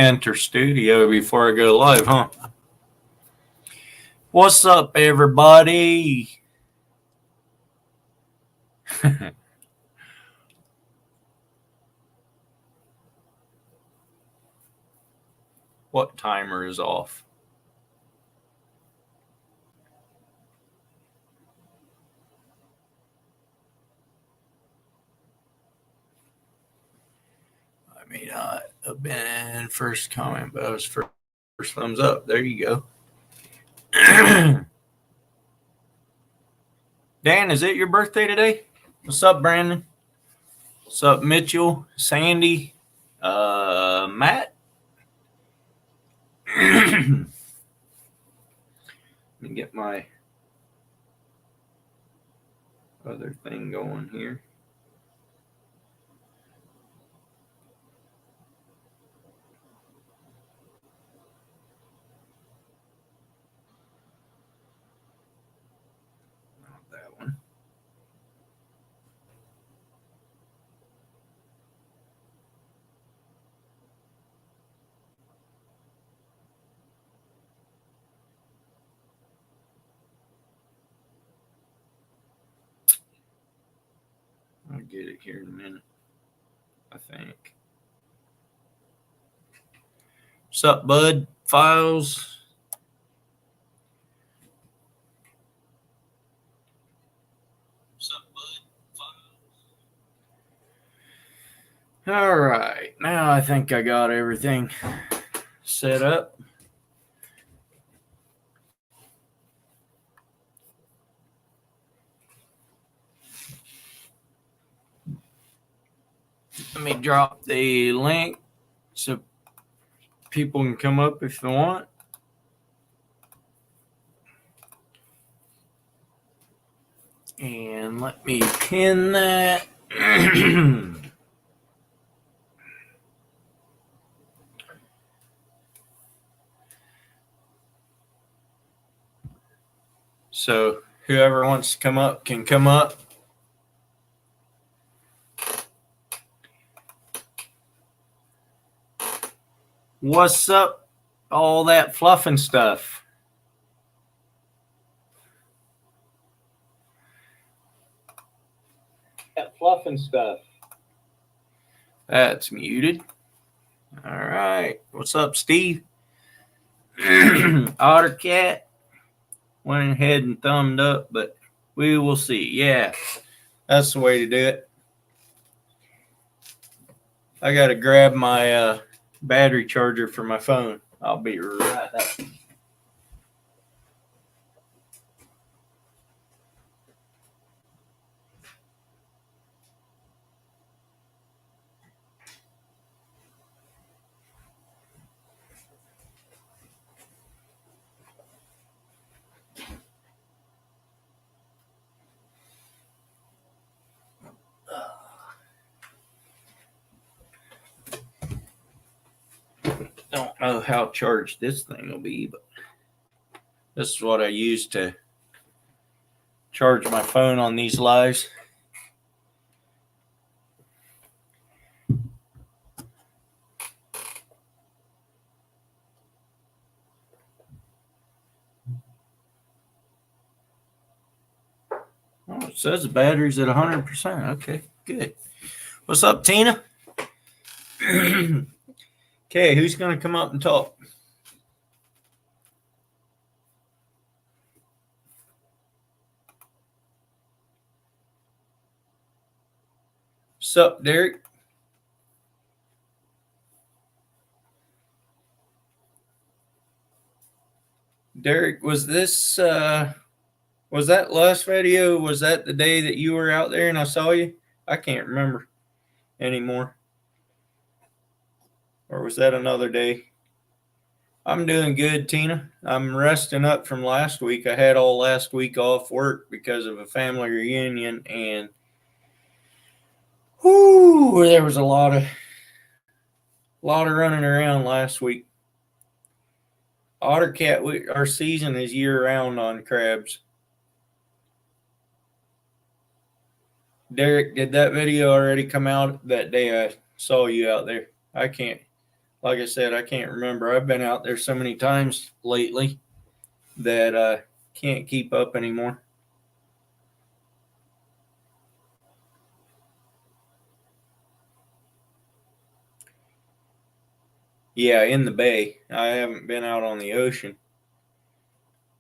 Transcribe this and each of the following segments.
enter studio before I go live, huh? What's up, everybody? What timer is off? I may not have been first comment, but I was first thumbs up. There you go. Dan, is it your birthday today? What's up, Brandon? What's up, Mitchell? Sandy? Matt? Let me get my other thing going here. Not that one. I'll get it here in a minute, I think. What's up, bud? Files. All right, now I think I got everything set up. Let me drop the link so people can come up if they want. And let me pin that. So whoever wants to come up can come up. What's up? All that fluffing stuff. That fluffing stuff. That's muted. All right. What's up, Steve? Ottercat went ahead and thumbed up, but we will see. Yeah, that's the way to do it. I got to grab my battery charger for my phone. I'll be right back. Don't know how charged this thing will be, but this is what I use to charge my phone on these lives. Oh, it says the battery's at 100%. Okay, good. What's up, Tina? Okay, who's going to come up and talk? What's up, Derek? Derek, was this was that last video? Was that the day that you were out there and I saw you? I can't remember anymore. Or was that another day? I'm doing good, Tina. I'm resting up from last week. I had all last week off work because of a family reunion, and there was a lot of running around last week. Ottercat, our season is year round on crabs. Derek, did that video already come out that day I saw you out there? I can't like I said, I can't remember. I've been out there so many times lately that I can't keep up anymore. Yeah, in the bay. I haven't been out on the ocean.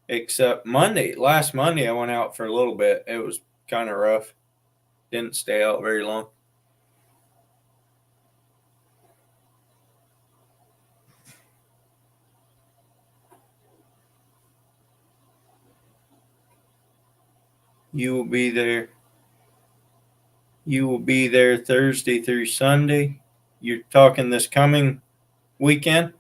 Except last Monday, I went out for a little bit. It was kind of rough. Didn't stay out very long. You will be there. You will be there Thursday through Sunday. You're talking this coming weekend?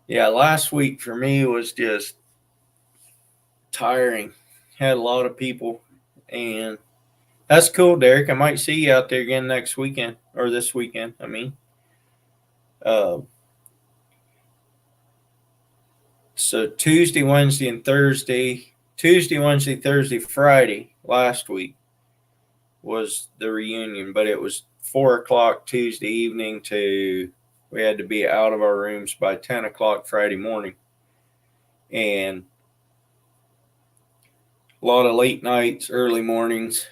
Yeah, last week for me was just tiring. Had a lot of people, and that's cool, Derek. I might see you out there again next weekend or this weekend. I mean, uh, so Tuesday, Wednesday, and Thursday. Tuesday, Wednesday, Thursday, Friday last week was the reunion, but it was 4 o'clock Tuesday evening to we had to be out of our rooms by 10 o'clock Friday morning, and a lot of late nights, early mornings,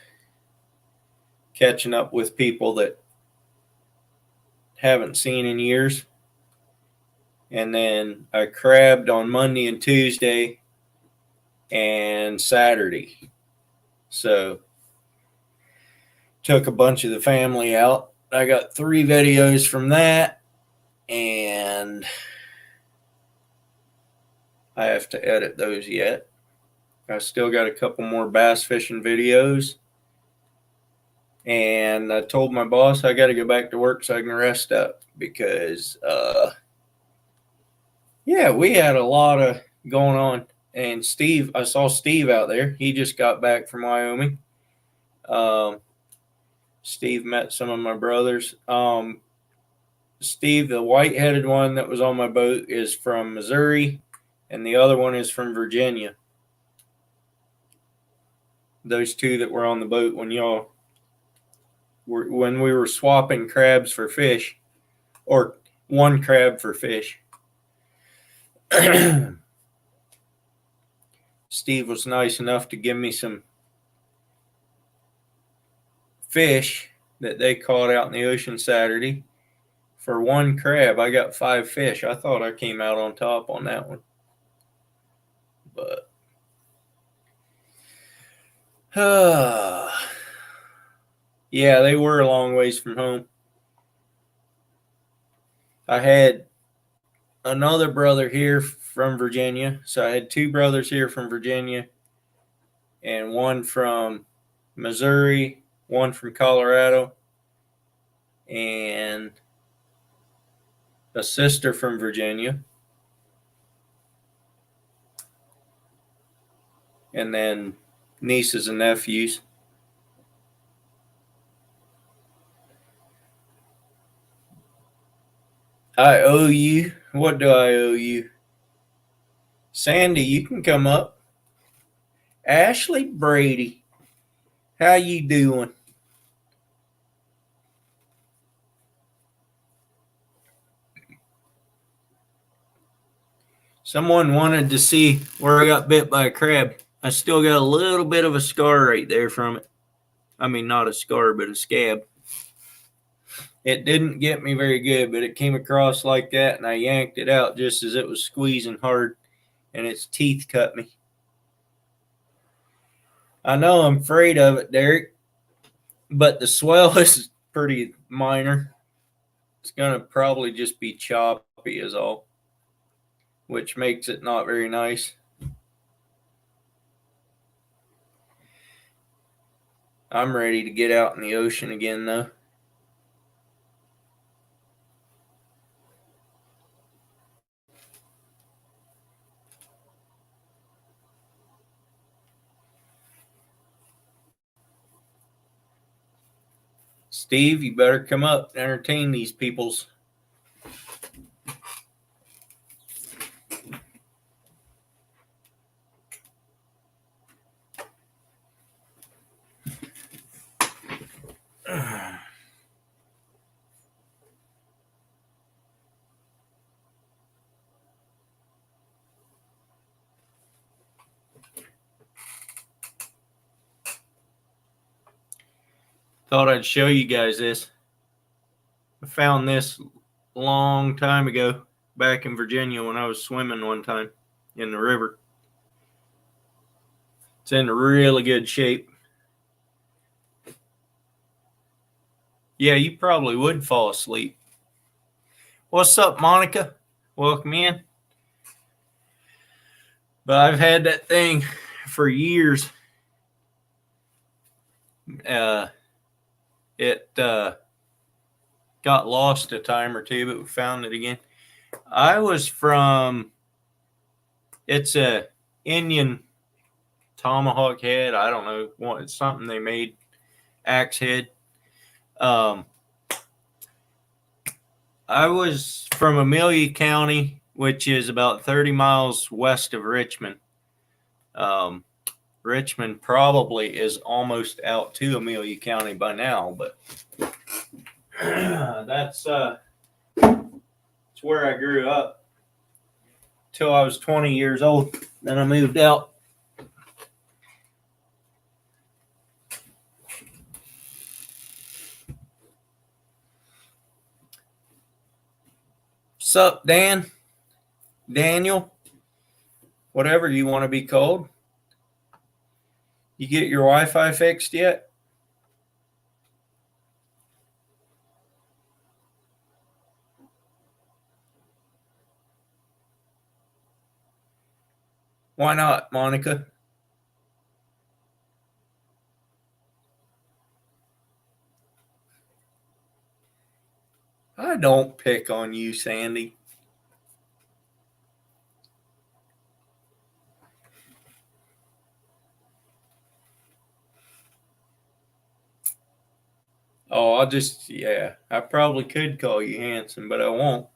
catching up with people that haven't seen in years. And then I crabbed on Monday and Tuesday and Saturday. So took a bunch of the family out. I got 3 videos from that, and I have to edit those yet. I still got a couple more bass fishing videos. And I told my boss I got to go back to work so I can rest up because, yeah, we had a lot of going on. And Steve, I saw Steve out there. He just got back from Wyoming. Steve met some of my brothers. Steve, the white-headed one that was on my boat, is from Missouri, and the other one is from Virginia. Those 2 that were on the boat when we were swapping crabs for fish, or one crab for fish. Steve was nice enough to give me some fish that they caught out in the ocean Saturday. For one crab, I got 5 fish. I thought I came out on top on that one. But yeah, they were a long ways from home. I had another brother here from Virginia. So I had 2 brothers here from Virginia, and one from Missouri, one from Colorado, and a sister from Virginia. And then nieces and nephews. I owe you. What do I owe you? Sandy, you can come up. Ashley Brady, how you doing? Someone wanted to see where I got bit by a crab. I still got a little bit of a scar right there from it. I mean, not a scar, but a scab. It didn't get me very good, but it came across like that, and I yanked it out just as it was squeezing hard, and its teeth cut me. I know I'm afraid of it, Derek, but the swell is pretty minor. It's going to probably just be choppy is all, which makes it not very nice. I'm ready to get out in the ocean again, though. Steve, you better come up and entertain these peoples. Thought I'd show you guys this. I found this a long time ago back in Virginia when I was swimming one time in the river. It's in really good shape. Yeah, you probably would fall asleep. What's up, Monica? Welcome in. But I've had that thing for years. It got lost a time or two, but we found it again. I was from, it's a Indian tomahawk head. I don't know what, it's something they made, axe head. I was from Amelia County, which is about 30 miles west of Richmond. Richmond probably is almost out to Amelia County by now, but that's where I grew up till I was 20 years old. Then I moved out. What's up, Dan? Daniel? Whatever you want to be called. You get your Wi-Fi fixed yet? Why not, Monica? I don't pick on you, Sandy. Oh, I probably could call you handsome, but I won't.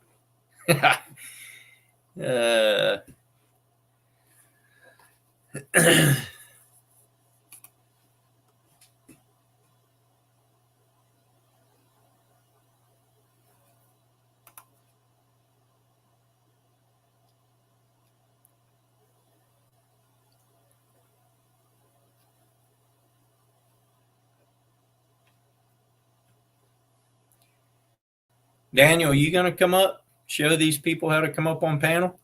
Daniel, you going to come up? Show these people how to come up on panel?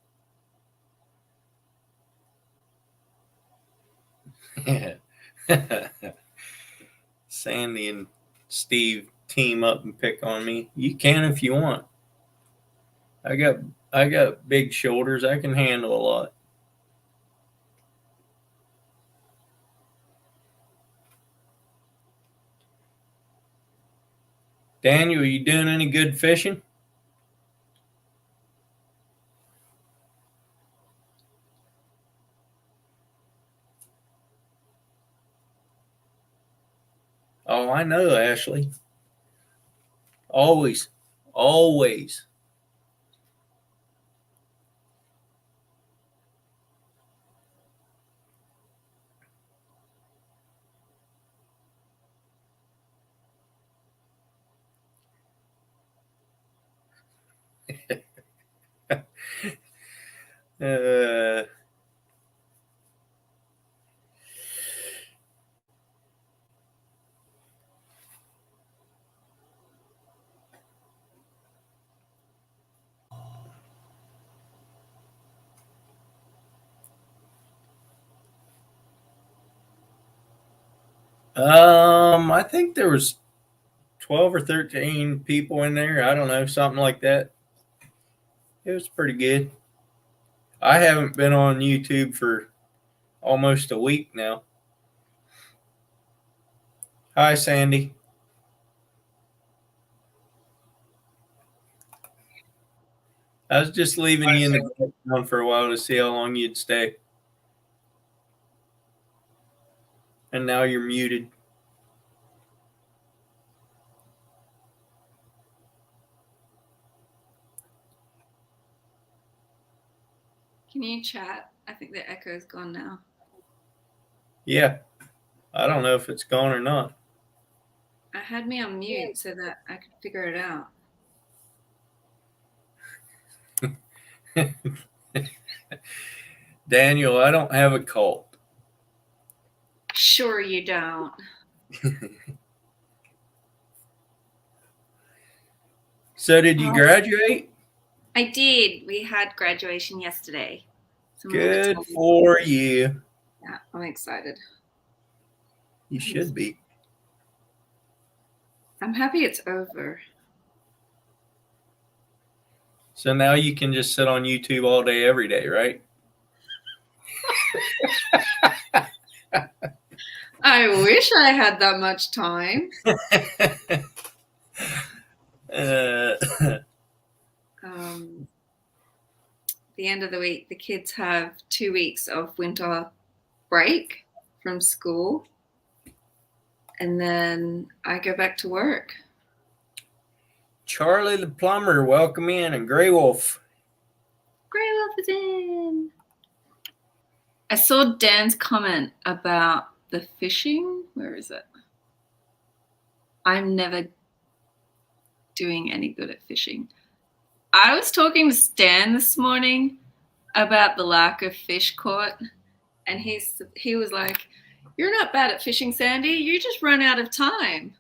Sandy and Steve team up and pick on me. You can if you want. I got big shoulders. I can handle a lot. Daniel, are you doing any good fishing? Oh, I know, Ashley. Always. Always. I think there was 12 or 13 people in there. I don't know, something like that. It was pretty good. I haven't been on YouTube for almost a week now. Hi, Sandy. I was just leaving you in the background for a while to see how long you'd stay. And now you're muted. Can you chat? I think the echo is gone now. Yeah. I don't know if it's gone or not. I had me on mute so that I could figure it out. Daniel, I don't have a cult. Sure you don't. So did you graduate? I did. We had graduation yesterday. So Good for you. Yeah, I'm excited. You should be. I'm happy it's over. So now you can just sit on YouTube all day, every day, right? I wish I had that much time. The end of the week, the kids have 2 weeks of winter break from school. And then I go back to work. Charlie the plumber, welcome in, and Grey Wolf. Grey Wolf is in. I saw Dan's comment about the fishing. Where is it? I'm never doing any good at fishing. I was talking to Stan this morning about the lack of fish caught, and he was like, "You're not bad at fishing, Sandy. You just run out of time.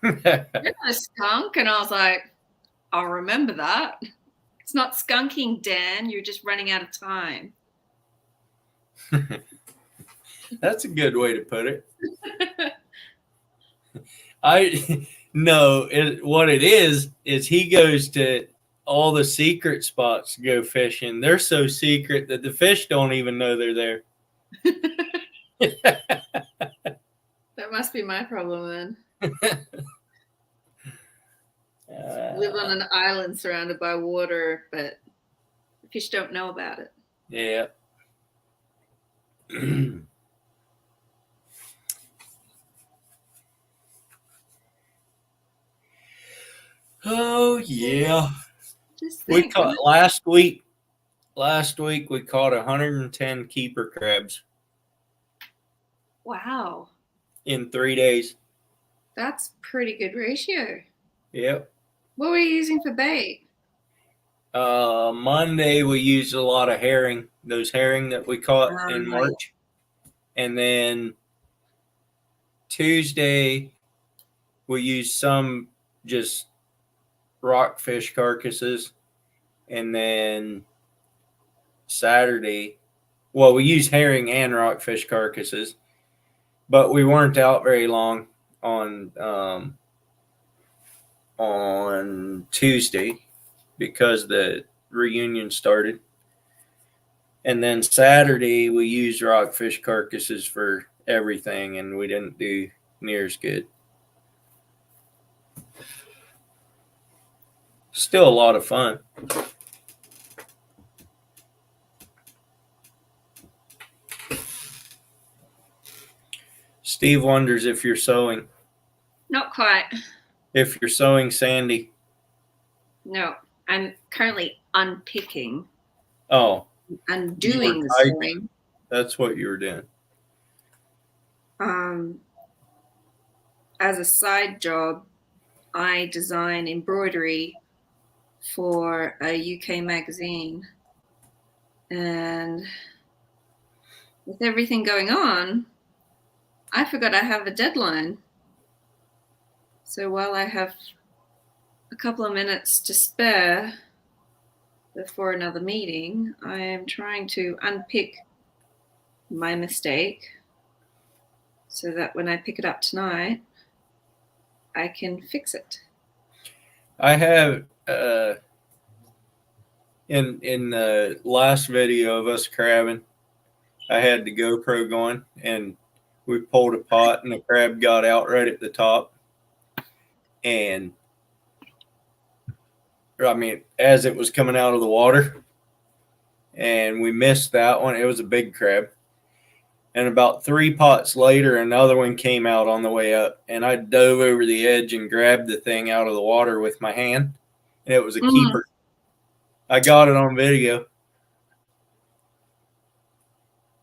You're not a skunk." And I was like, "I'll remember that. It's not skunking, Dan. You're just running out of time." That's a good way to put it. What it is he goes to all the secret spots to go fishing. They're so secret that the fish don't even know they're there. That must be my problem then. Live on an island surrounded by water, but the fish don't know about it. Yeah. Oh yeah. We caught last week we caught 110 keeper crabs. Wow. In 3 days. That's pretty good ratio. Yep. What were you using for bait? Monday we used a lot of herring, those herring that we caught in March. And then Tuesday we used some just rockfish carcasses. And then Saturday, well, we used herring and rockfish carcasses, but we weren't out very long on Tuesday because the reunion started. And then Saturday we used rockfish carcasses for everything, and we didn't do near as good. Still a lot of fun. Steve wonders if you're sewing. Not quite. If you're sewing, Sandy. No, I'm currently unpicking. Oh. Undoing the sewing. That's what you were doing. As a side job, I design embroidery for a UK magazine. And with everything going on, I forgot I have a deadline. So while I have a couple of minutes to spare before another meeting, I am trying to unpick my mistake so that when I pick it up tonight, I can fix it. I have in the last video of us crabbing, I had the GoPro going and we pulled a pot and the crab got out right at the top. And I mean, as it was coming out of the water, and we missed that one. It was a big crab. And about 3 pots later, another one came out on the way up, and I dove over the edge and grabbed the thing out of the water with my hand, and it was a keeper. I got it on video.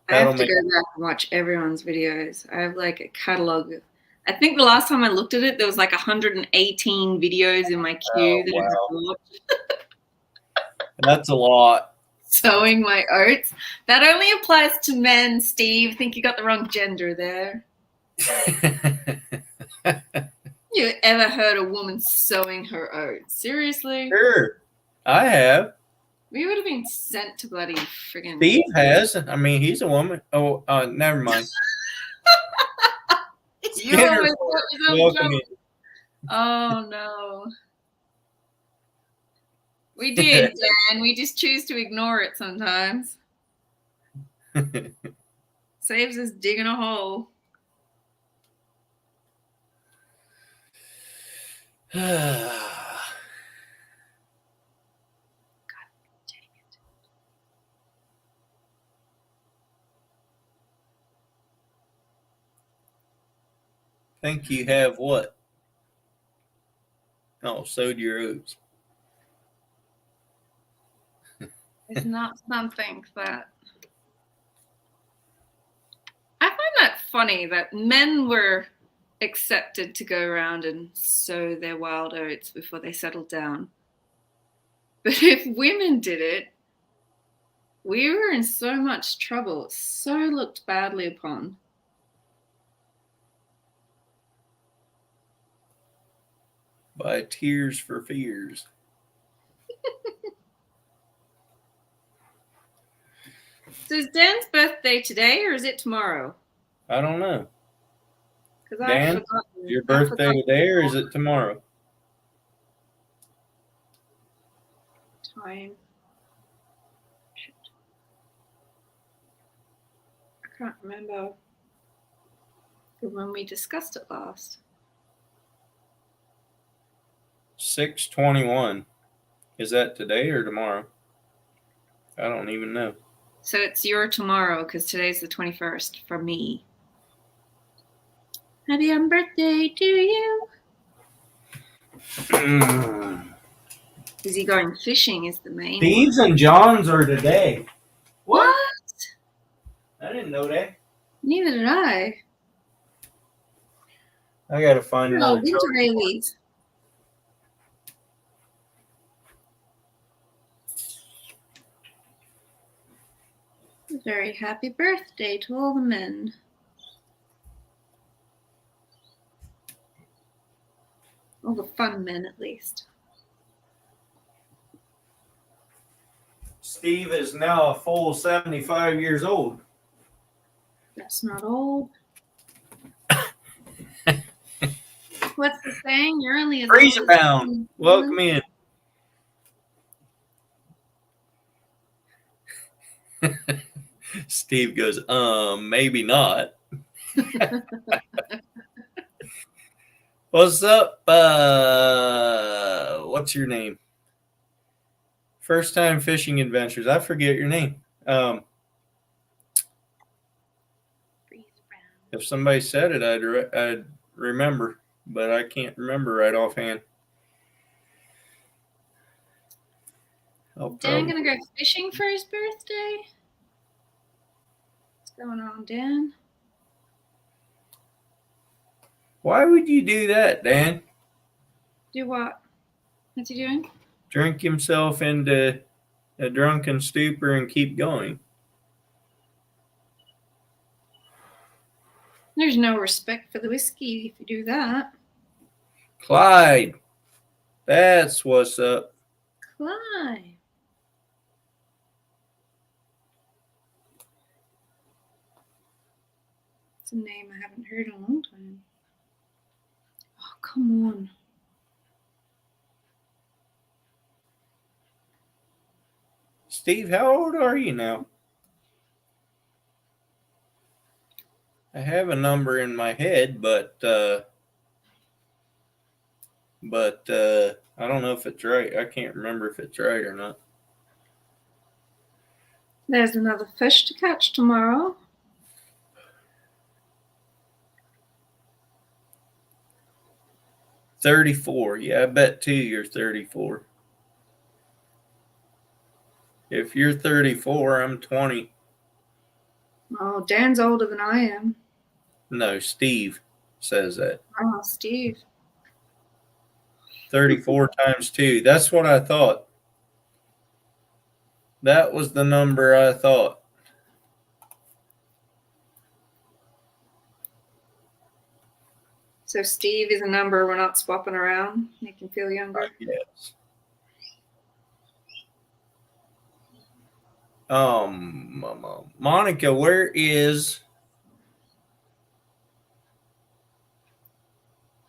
I have to go back and watch everyone's videos. I have like a catalog I think the last time I looked at it, there was like 118 videos in my queue that I had to watch. That's a lot. Sowing my oats. That only applies to men, Steve. Think you got the wrong gender there. You ever heard a woman sowing her oats? Seriously? Sure, I have. We would have been sent to bloody friggin' Steve has. I mean, he's a woman. Oh, never mind. You always put yourself in Welcome trouble. Oh no. We did, Dan. We just choose to ignore it sometimes. in. Saves us digging a hole. Think you have what? Oh, sowed your oats. It's not something that I find that funny that men were accepted to go around and sow their wild oats before they settled down. But if women did it, we were in so much trouble, so looked badly upon. By Tears for Fears. So is Dan's birthday today or is it tomorrow? I don't know. Because Dan, is your birthday today or is it tomorrow? Time. Shit. I can't remember when we discussed it last. 6/21. Is that today or tomorrow? I don't even know. So it's your tomorrow because today's the 21st for me. Happy birthday to you. Is he going fishing is the main Steve's and John's are today. What? I didn't know that. Neither did I. I gotta find Oh, another winter chart. babies. A very happy birthday to all the men. All the fun men, at least. Steve is now a full 75 years old. That's not old. What's the saying? You're only as Freezer old as bound. Welcome in. Steve goes, maybe not. What's up? What's your name? First time fishing adventures. I forget your name. If somebody said it, I'd remember, but I can't remember right offhand. Dan gonna go fishing for his birthday? What's going on, Dan? Why would you do that, Dan? Do what? What's he doing? Drink himself into a drunken stupor and keep going. There's no respect for the whiskey if you do that. Clyde. That's what's up. Clyde. It's a name I haven't heard in a long time. Oh, come on. Steve, how old are you now? I have a number in my head, but I don't know if it's right. I can't remember if it's right or not. There's another fish to catch tomorrow. $34. Yeah, I bet too you're 34. If you're 34, I'm 20. Oh, Dan's older than I am. No, Steve. says that. Oh, Steve. 34 times 2. That's what I thought. That was the number I thought. So Steve is a number we're not swapping around. Make him feel younger. Yes. Monica, where is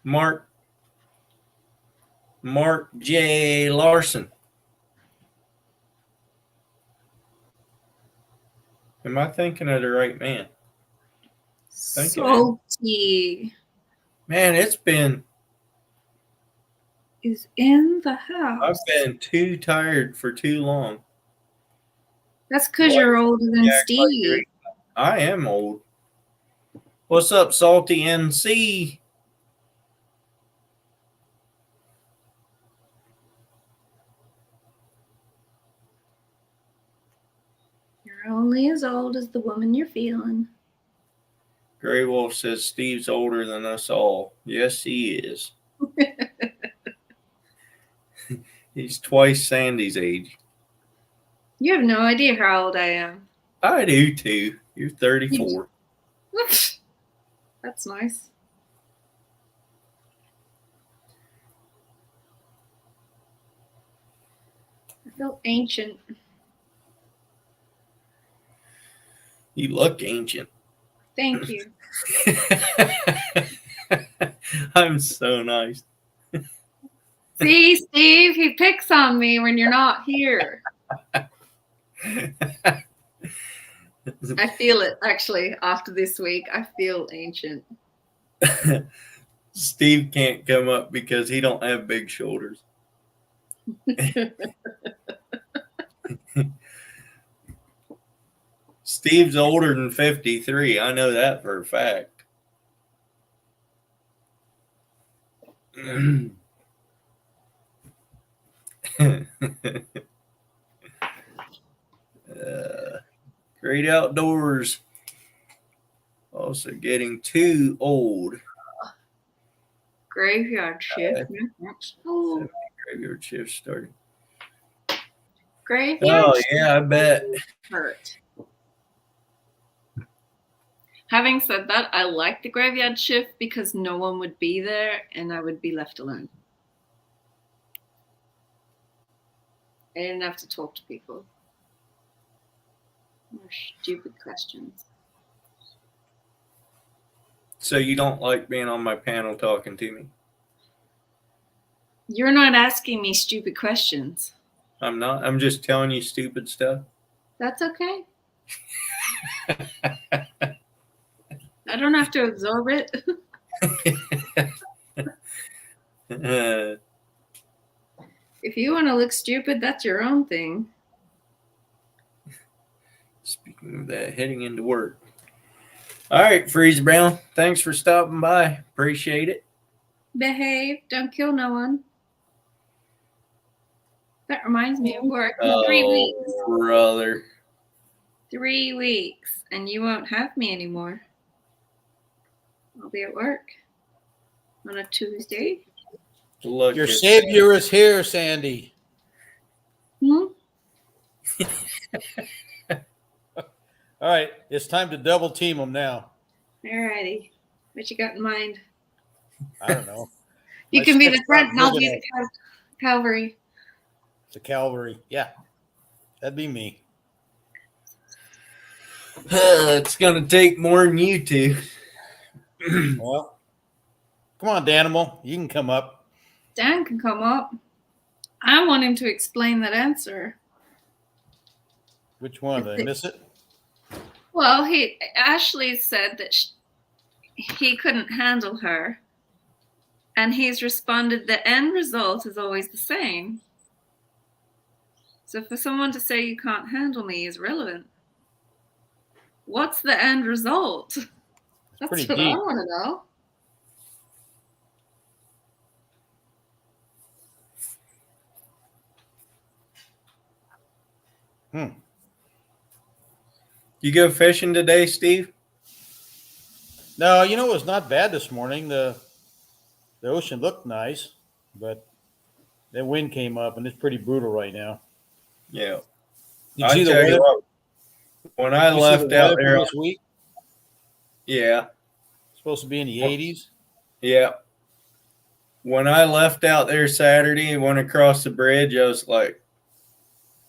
Mark J. Larson? Am I thinking of the right man? Thank you, Salty Man, it's been. is in the house. I've been too tired for too long. That's because you're older than Yeah, Steve. I am old. What's up, Salty NC? You're only as old as the woman you're feeling. Grey Wolf says Steve's older than us all. Yes, he is. He's twice Sandy's age. You have no idea how old I am. I do too. You're 34. That's nice. I feel ancient. You look ancient. Thank you. I'm so nice. See, Steve, he picks on me when you're not here. I feel it, actually, after this week. I feel ancient. Steve can't come up because he don't have big shoulders. Steve's older than 53. I know that for a fact. Great outdoors. Also getting too old. Graveyard shift. Oh, Graveyard shift starting. graveyard Oh, yeah, I bet. hurt. Having said that, I like the graveyard shift because no one would be there and I would be left alone. I didn't have to talk to people. More stupid questions. So you don't like being on my panel talking to me? You're not asking me stupid questions. I'm not. I'm just telling you stupid stuff. That's okay. I don't have to absorb it. If you want to look stupid, that's your own thing. Speaking of that, heading into work. All right, Freeze Brown. Thanks for stopping by. Appreciate it. Behave. Don't kill no one. That reminds me of work. 3 weeks. Brother. 3 weeks. And you won't have me anymore. I'll be at work on a Tuesday. Look, your savior is here, Sandy. Hmm? All right, it's time to double team them now. Alrighty. What you got in mind? I don't know. You My can be the stick's front and not I'll be big the cavalry. The cavalry. Yeah, that'd be me. It's going to take more than you two. Well, come on, Danimal. You can come up. Dan can come up. I want him to explain that answer. Which one? Did I miss it? Well, Ashley said that he couldn't handle her. And he's responded, the end result is always the same. So for someone to say you can't handle me is relevant. What's the end result? That's pretty what deep. I want to know. You go fishing today, Steve? No, it was not bad this morning. The ocean looked nice, but the wind came up and it's pretty brutal right now. Yeah. Did you I see the tell you weather? what, when I Did you see the left out weather for there, this week? yeah, It's supposed to be in the 80s. yeah. When I left out there Saturday and went across the bridge, I was like,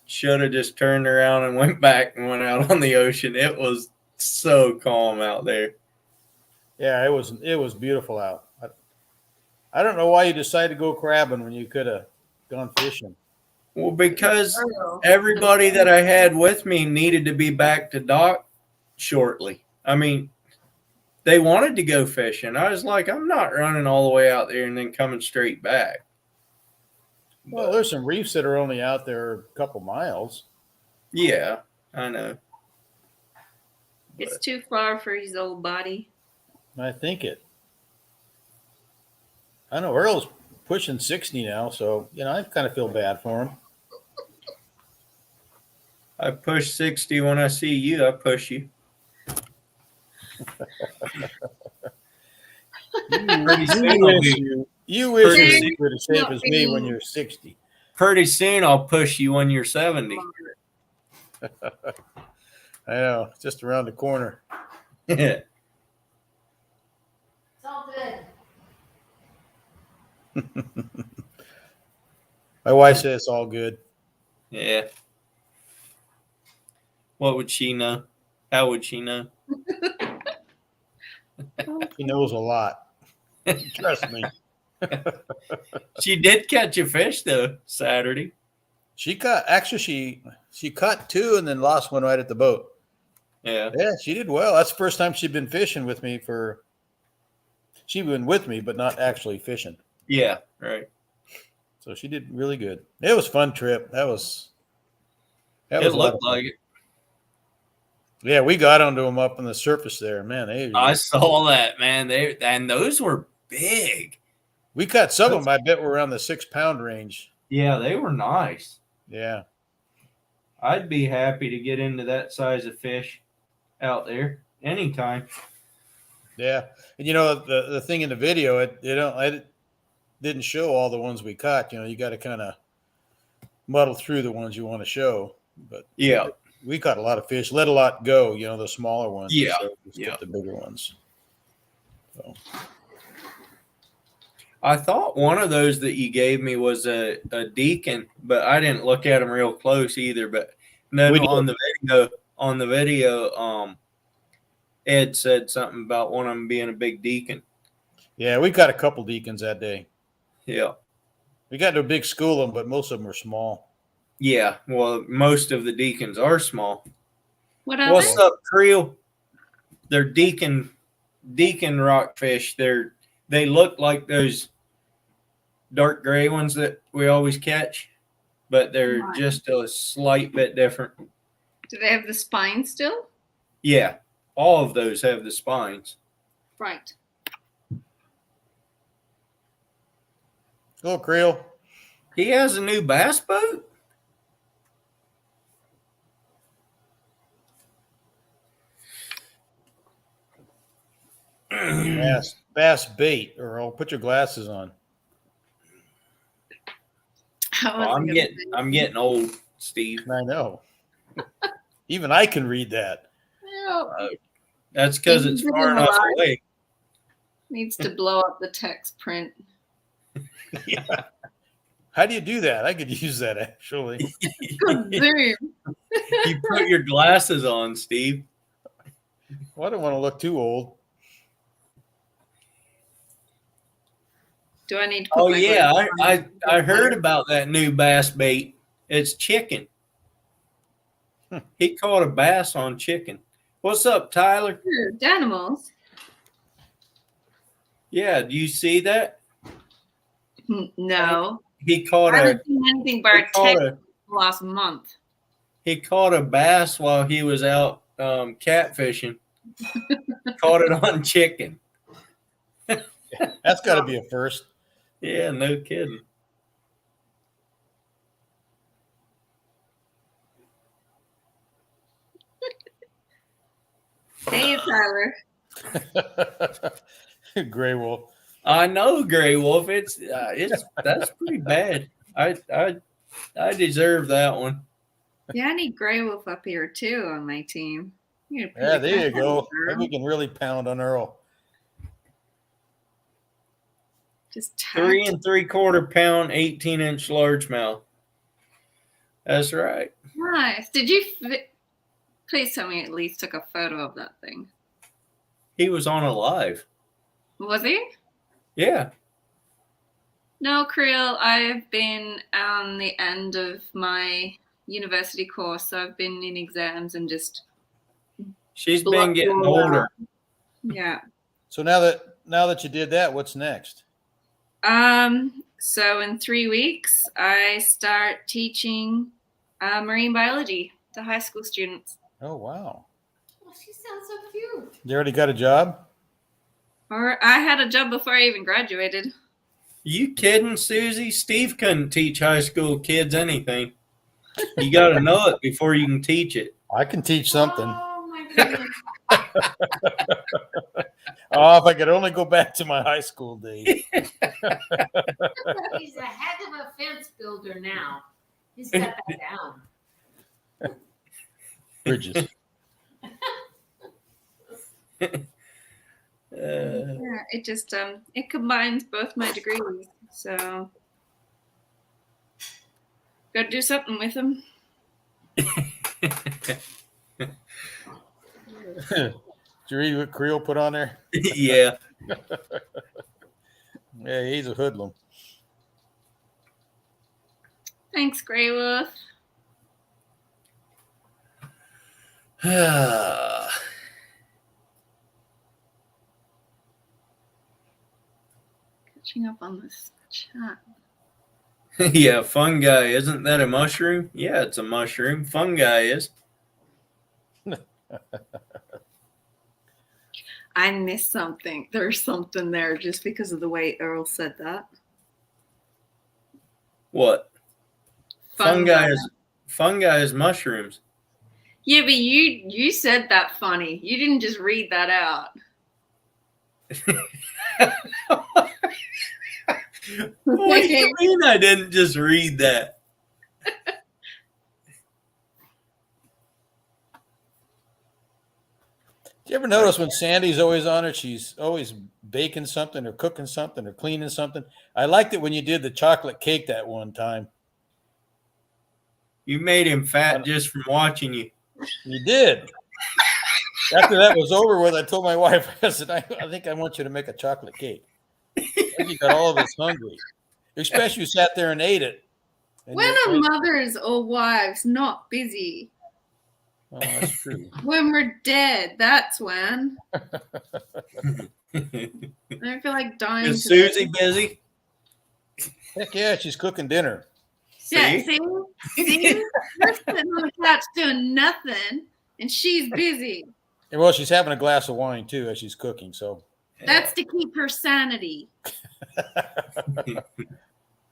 should have just turned around and went back and went out on the ocean. It was so calm out there. Yeah, it was beautiful out. I don't know why you decided to go crabbing when you could have gone fishing. Well, because Oh. everybody that I had with me needed to be back to dock shortly. I mean, they wanted to go fishing. I was like, I'm not running all the way out there and then coming straight back. Well, there's some reefs that are only out there a couple miles. Yeah, I know. It's too far for his old body. I think it. I know Earl's pushing 60 now, so I kind of feel bad for him. I push 60 when I see you. I push you. Pretty soon I'll be, You wish Pretty you soon- were as safe as me when you're 60. pretty soon I'll push you when you're 70. I know, it's just around the corner. Yeah. It's all good. My wife says it's all good. Yeah. What would she know? How would she know? She knows a lot. Trust me. She did catch a fish though Saturday. She caught two and then lost one right at the boat. Yeah. Yeah, she did well. That's the first time she'd been fishing with me she'd been with me, but not actually fishing. Yeah. Right. So she did really good. It was a fun trip. That was It a lot of looked fun. like it. Yeah, we got onto them up on the surface there. Man, I saw that, man. And those were big. we caught some of them. I bet were around the 6 pound range. Yeah, they were nice. Yeah. I'd be happy to get into that size of fish out there anytime. Yeah. And the thing in the video, it didn't show all the ones we caught. You got to kind of muddle through the ones you want to show. But Yeah. we caught a lot of fish, let a lot go, the smaller ones. Yeah. So just Yeah. kept the bigger ones. So I thought one of those that you gave me was a deacon, but I didn't look at him real close either. But then We did. on the video, Ed said something about one of them being a big deacon. yeah, we caught a couple deacons that day. Yeah. We got to a big school of them, but most of them were small. Yeah. Well, most of the deacons are small. What are What's they? up, Creel? They're deacon rockfish. They look like those dark gray ones that we always catch, but they're Right. just a slight bit different. Do they have the spine still? Yeah, all of those have the spines. Right. Go, Creel. He has a new bass boat? Bass bait, Earl. Put your glasses on. I'm getting old, Steve. I know. Even I can read that. That's because it's Even far enough alive. away. Needs to blow up the text print. Yeah. How do you do that? I could use that actually. Zoom. You put your glasses on, Steve. Well, I don't want to look too old. Do I need to put Oh my yeah, glasses on? I heard about that new bass bait. It's chicken. He caught a bass on chicken. What's up, Tyler? Dude, animals. Yeah, do you see that? No. He caught I a haven't seen anything but he a caught text a last month. he caught a bass while he was out catfishing. Caught it on chicken. That's got to be a first. Yeah, no kidding. Hey, Tyler. Gray wolf. I know, Gray Wolf. It's that's pretty bad. I deserve that one. Yeah, I need Grey Wolf up here too on my team. You need to Yeah, put there you a go. couple Then we can really pound on Earl. Just 3 tack. 3/4 pound, 18-inch largemouth. That's right. Nice. Did you? Please tell me at least took a photo of that thing. He was on a live. Was he? Yeah. No, Creel. I've been on the end of my university course, so I've been in exams and just. She's Blood been getting all older. out. Yeah. So now that you did that, what's next? So in 3 weeks, I start teaching marine biology to high school students. Oh, wow. Oh, she sounds so cute. You already got a job? Or I had a job before I even graduated. You kidding, Susie? Steve couldn't teach high school kids anything. You got to know it before you can teach it. I can teach something. Oh my goodness. Oh, if I could only go back to my high school days. He's a heck of a fence builder now. He's got that down. Bridges. Yeah, it just it combines both my degrees. So got to do something with them. Did you read what Creel put on there? Yeah. Yeah, he's a hoodlum. Thanks, Grey Wolf. Catching up on this chat. Yeah, fungi. Isn't that a mushroom? Yeah, it's a mushroom. Fungi is. I missed something. There's something there just because of the way Earl said that. What? Fungi is mushrooms. Yeah, but you said that funny. You didn't just read that out. What do you mean I didn't just read that? Do you ever notice when Sandy's always on her, she's always baking something or cooking something or cleaning something? I liked it when you did the chocolate cake that one time. You made him fat just from watching you. You did. After that was over with, I told my wife, I said, I think I want you to make a chocolate cake. I think you got all of us hungry. Especially you sat there and ate it. And When are mothers or wives not busy? Oh, that's true. When we're dead, that's when. I don't feel like dying. Is today. Susie busy? Heck yeah, she's cooking dinner. Yeah, See? see? We're sitting on the couch doing nothing, and she's busy. And well, she's having a glass of wine too as she's cooking. So That's to keep her sanity.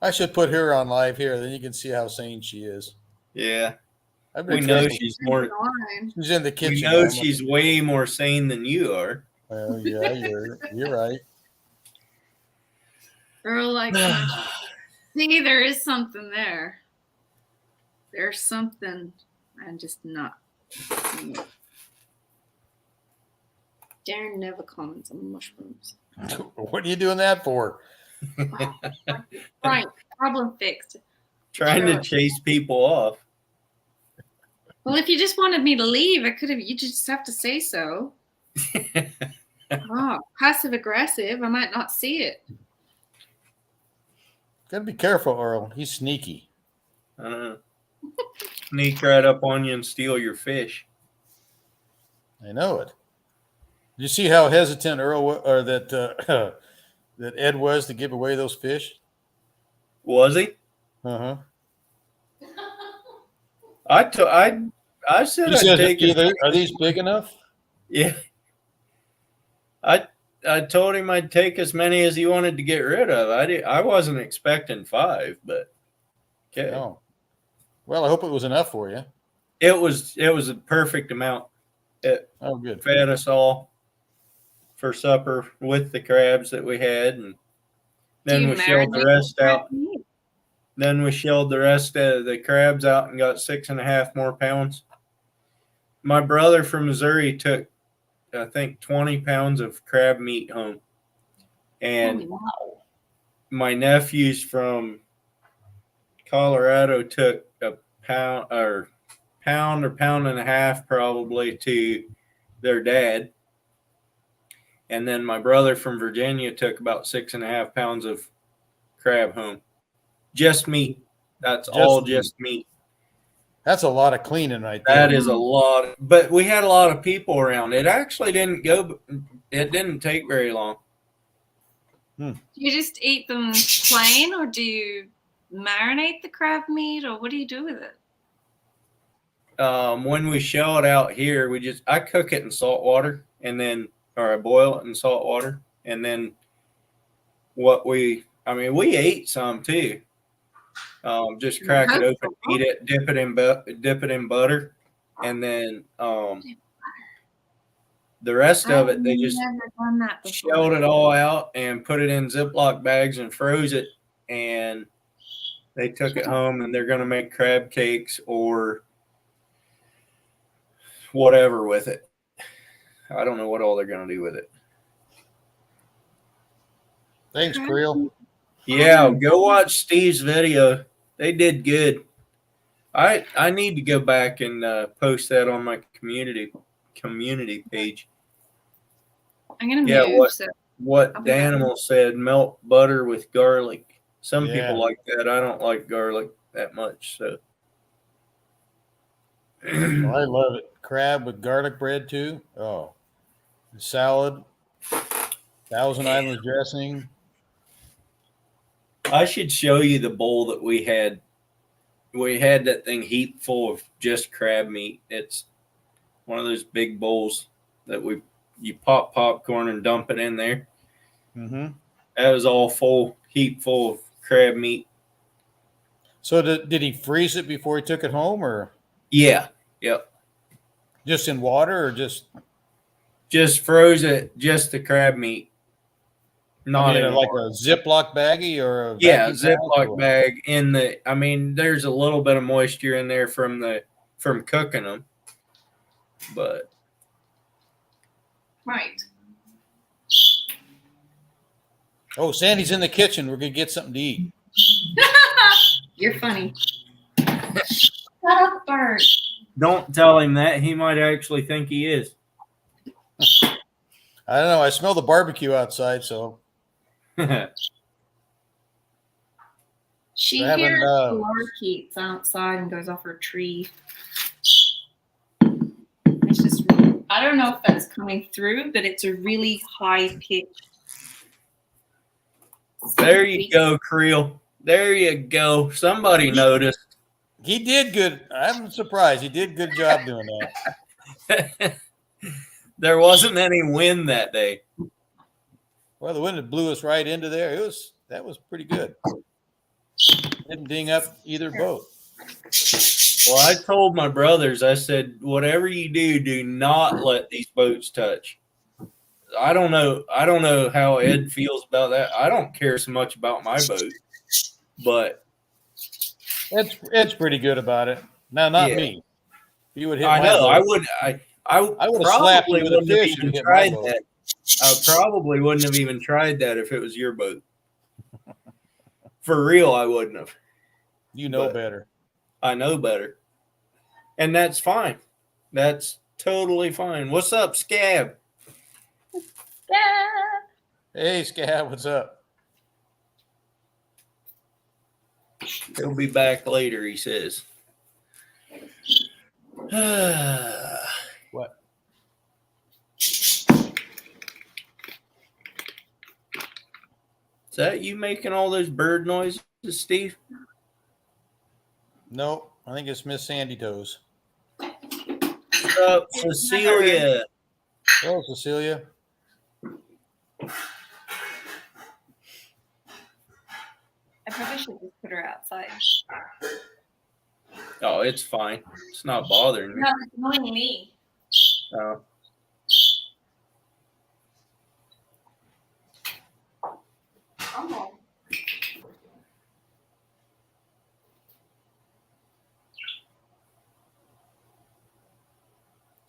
I should put her on live here. Then you can see how sane she is. Yeah. I've We been know careful. she's more. Fine. She's in the kitchen. We know now. she's way more sane than you are. Well, yeah, you're right. Earl likes see, there is something there. There's something. I'm just not seeing it. Darren never comments on mushrooms. What are you doing that for? Right, problem fixed. Trying to chase people off. Well, if you just wanted me to leave, I could have. You just have to say so. Oh, passive aggressive. I might not see it. Gotta be careful, Earl. He's sneaky. Sneak right up on you and steal your fish. I know it. Did you see how hesitant Earl or that that Ed was to give away those fish? Was he? Uh-huh. I said He I'd said, take it. are these big enough? Yeah. I told him I'd take as many as he wanted to get rid of. I wasn't expecting 5, but okay. No. Well, I hope it was enough for you. It was a perfect amount. It Oh, good. fed us all. for supper with the crabs that we had, and Do then you we shelled the marinate rest crab out. meat? Then we shelled the rest of the crabs out and got 6.5 more pounds. My brother from Missouri took, I think, 20 pounds of crab meat home, and Holy wow. my nephews from Colorado took a pound or pound and a half probably to their dad. And then my brother from Virginia took about 6.5 pounds of crab home. Just meat. That's all just meat. That's a lot of cleaning right there. That is a lot. But we had a lot of people around. It actually didn't take very long. Do you just eat them plain, or do you marinate the crab meat, or what do you do with it? When we shell it out here, I cook it in salt water or I boil it in salt water. And then we ate some too. Just crack it open, eat it, dip it in butter. And then, the rest of it, they just shelled it all out and put it in Ziploc bags and froze it. And they took it home, and they're going to make crab cakes or whatever with it. I don't know what all they're going to do with it. Thanks, Creel. Yeah, go watch Steve's video. They did good. I need to go back and post that on my community page. I'm gonna move. What Danimal said, melt butter with garlic. Some people like that. I don't like garlic that much. So Well, I love it. Crab with garlic bread too. Oh, salad, Thousand Island dressing. I should show you the bowl that we had. We had that thing heaped full of just crab meat. It's one of those big bowls that you pop popcorn and dump it in there. Mm-hmm. That was all heaped full of crab meat. So did he freeze it before he took it home, or? Yeah. Yep. Just in water, or just froze it, just the crab meat. Not in like water. a Ziploc baggie or a Ziploc bag there's a little bit of moisture in there from cooking them, but right. Oh, Sandy's in the kitchen. We're gonna get something to eat. You're funny. Shut up, Bert. Don't tell him that. He might actually think he is. I don't know. I smell the barbecue outside, so. She hears parakeets outside and goes off her tree. It's just, I don't know if that's coming through, but it's a really high pitch. There you go, Creel. There you go. Somebody noticed. He did good. I'm surprised. He did a good job doing that. There wasn't any wind that day. Well, the wind blew us right into there. That was pretty good. Didn't ding up either boat. Well, I told my brothers, I said, whatever you do not let these boats touch. I don't know how Ed feels about that. I don't care so much about my boat, but Ed's pretty good about it. Now, not me. You would hit. I know. Boat. I would have slapped you with a fish and hit my boat. that. I probably wouldn't have even tried that if it was your boat. For real, I wouldn't have. You know better. I know better. And that's fine. That's totally fine. What's up, Scab? Scab. Hey, Scab, what's up? He'll be back later, he says. What? Is that you making all those bird noises, Steve? No, I think it's Miss Sandy Toes. What's up, Cecilia? Oh, Cecilia. I probably should just put her outside. Oh, it's fine. It's not bothering me. No, it's annoying me.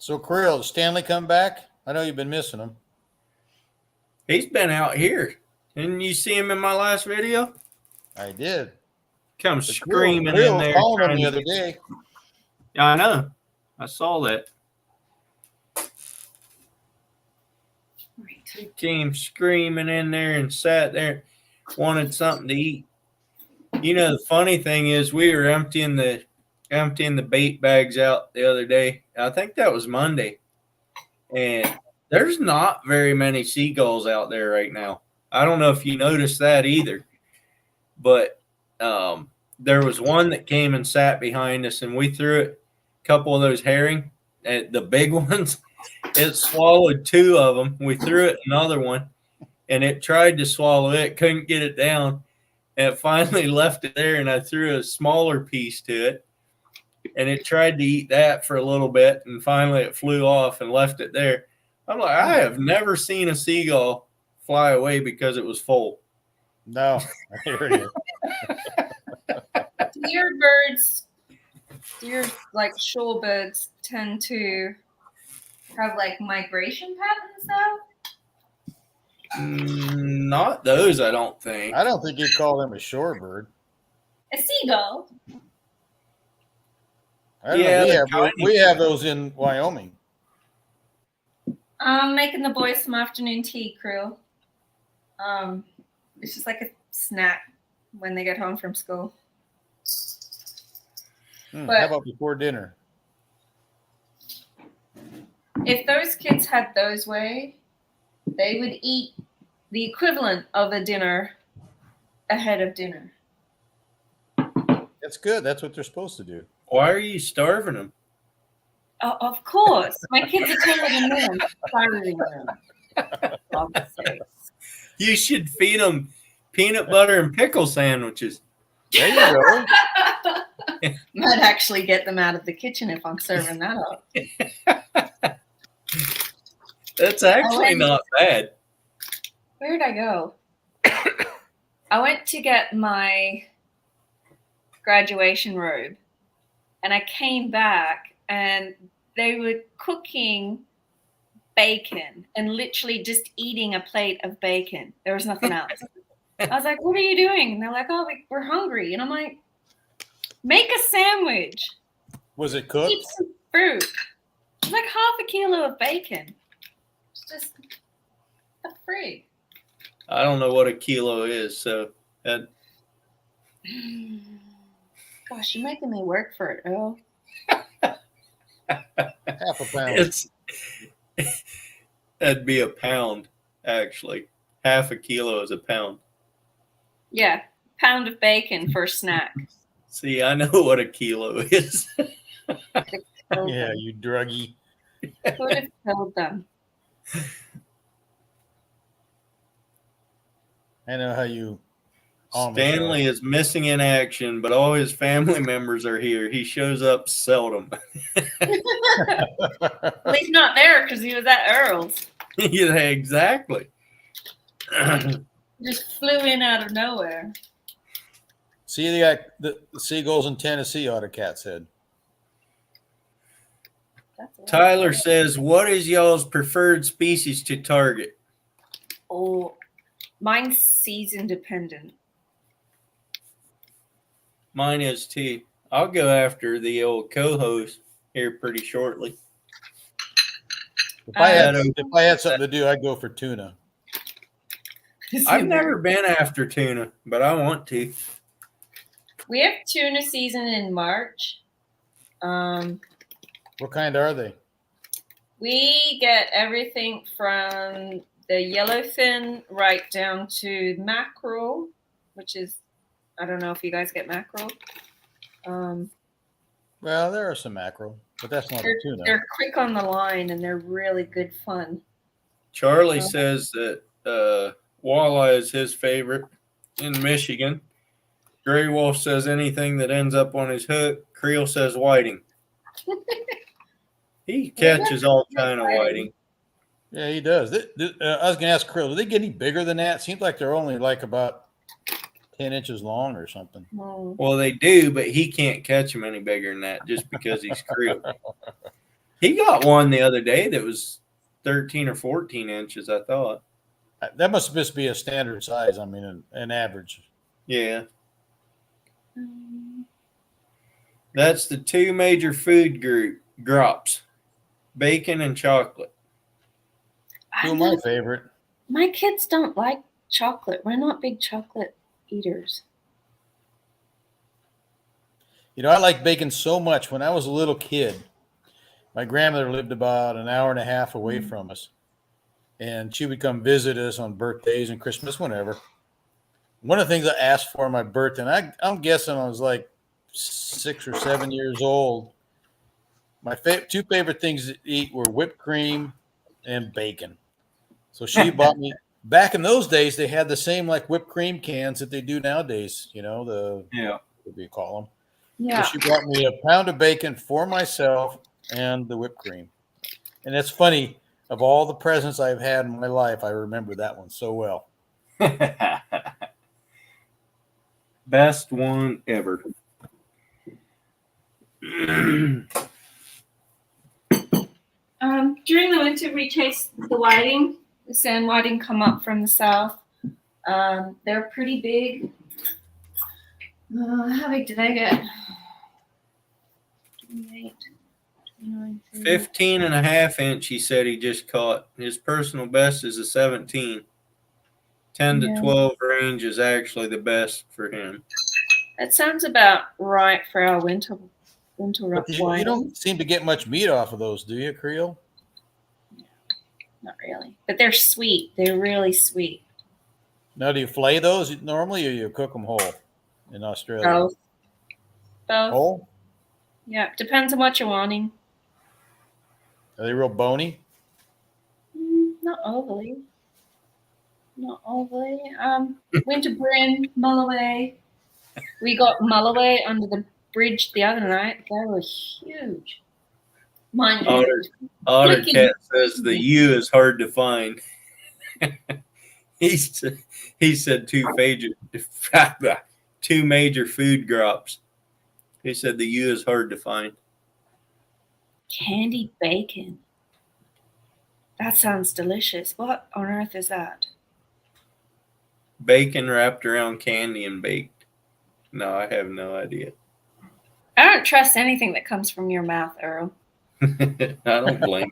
So, Krill, Stanley come back? I know you've been missing him. He's been out here. Didn't you see him in my last video? I did. Come But screaming Krill in was there. calling him trying the to other get- day. Yeah, I know. I saw that. Right. He came screaming in there and sat there, wanted something to eat. You know, the funny thing is, we were emptying the bait bags out the other day. I think that was Monday, and there's not very many seagulls out there right now. I don't know if you noticed that either, but there was one that came and sat behind us, and we threw it a couple of those herring, the big ones. It swallowed two of them. We threw it another one, and it tried to swallow it, couldn't get it down, and it finally left it there. And I threw a smaller piece to it, and it tried to eat that for a little bit, and finally it flew off and left it there. I'm like, I have never seen a seagull fly away because it was full. No, here it is. Deer like shorebirds tend to have like migration patterns though. Not those, I don't think. I don't think you'd call him a shorebird. A seagull. I don't Yeah, know. they're tiny. We have those in Wyoming. I'm making the boys some afternoon tea, Krill. It's just like a snack when they get home from school. But- How about before dinner? If those kids had those way, they would eat the equivalent of a dinner ahead of dinner. That's good. That's what they're supposed to do. Why are you starving them? Oh, of course. My kids are taller than me. I'm starving them. For God's sakes. You should feed them peanut butter and pickle sandwiches. There you go. Might actually get them out of the kitchen if I'm serving that up. That's actually not bad. Where did I go? I went to get my graduation robe, and I came back, and they were cooking bacon and literally just eating a plate of bacon. There was nothing else. I was like, "What are you doing?" And they're like, "Oh, we're hungry." And I'm like, "Make a sandwich. Was it cooked? Eat some fruit." It's like half a kilo of bacon. It's just a free. I don't know what a kilo is, so that, Gosh, you're making me work for it, Earl. Half a pound. it's that'd be a pound actually. Half a kilo is a pound. Yeah, pound of bacon for a snack. See, I know what a kilo is. Yeah, you druggie. Could have killed them. I know how you. Stanley is missing in action, but all his family members are here. He shows up seldom. Well, he's not there because he was at Earl's. Yeah, exactly. Just flew in out of nowhere. See, they got the seagulls in Tennessee out of Cat's Head. That's a lot. Tyler says, "What is y'all's preferred species to target?" Oh, mine's season dependent. Mine is too. I'll go after the old co-host here pretty shortly. If I had something to do, I'd go for tuna. I've never been after tuna, but I want to. We have tuna season in March. What kind are they? We get everything from the yellowfin right down to mackerel, which is, I don't know if you guys get mackerel. Well, there are some mackerel, but that's not a tuna. They're quick on the line and they're really good fun. Charlie says that walleye is his favorite in Michigan. Gray Wolf says anything that ends up on his hook. Creel says whiting. He catches all kind of whiting. Yeah, he does. I was going to ask Krill, do they get any bigger than that? Seems like they're only like about 10 inches long or something. Mm. Well, they do, but he can't catch them any bigger than that just because he's Creel. He got one the other day that was 13 or 14 inches, I thought. That must just be a standard size. I mean, an average. Yeah. That's the two major food groups, bacon and chocolate. Two of my favorite. My kids don't like chocolate. We're not big chocolate eaters. You know, I like bacon so much. When I was a little kid, my grandmother lived about an hour and a half away from us. And she would come visit us on birthdays and Christmas, whenever. One of the things I asked for on my birthday, and I'm guessing I was like 6 or 7 years old. My two favorite things to eat were whipped cream and bacon. So she bought me. Back in those days, they had the same like whipped cream cans that they do nowadays. You know, what do you call them? Yeah. So she brought me a pound of bacon for myself and the whipped cream. And it's funny, of all the presents I've had in my life, I remember that one so well. Best one ever. During the winter, we chase the whiting. The sand whiting come up from the south. They're pretty big. How big do they get? 28, 29, 30. 15 and a half inch, he said he just caught. His personal best is a 17. 10 to 12 range is actually the best for him. That sounds about right for our winter But you whiting. don't seem to get much meat off of those, do you, Creole? Not really. But they're sweet. They're really sweet. Now, do you flay those normally, or you cook them whole in Australia? Both. Whole? Yeah. Depends on what you're wanting. Are they real bony? Not overly. Not overly. Winterburn, Mulloway. We got Mulloway under the bridge the other night. They were huge. Mind you. Otter Cat says the U is hard to find. he said two major food groups. He said the U is hard to find. Candied bacon. That sounds delicious. What on earth is that? Bacon wrapped around candy and baked. No, I have no idea. I don't trust anything that comes from your mouth, Earl. I don't blame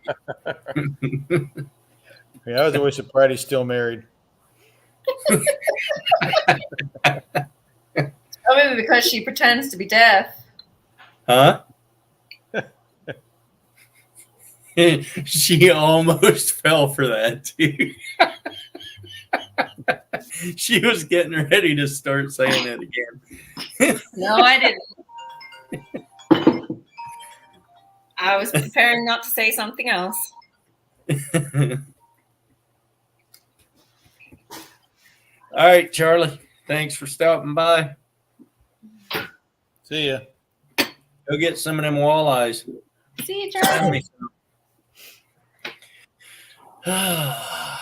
you. Yeah, I was always surprised he's still married. Probably because she pretends to be deaf. Huh? She almost fell for that too. She was getting ready to start saying it again. No, I didn't. I was preparing not to say something else. All right, Charlie. Thanks for stopping by. See ya. Go get some of them walleyes. See you, Charlie. Yeah,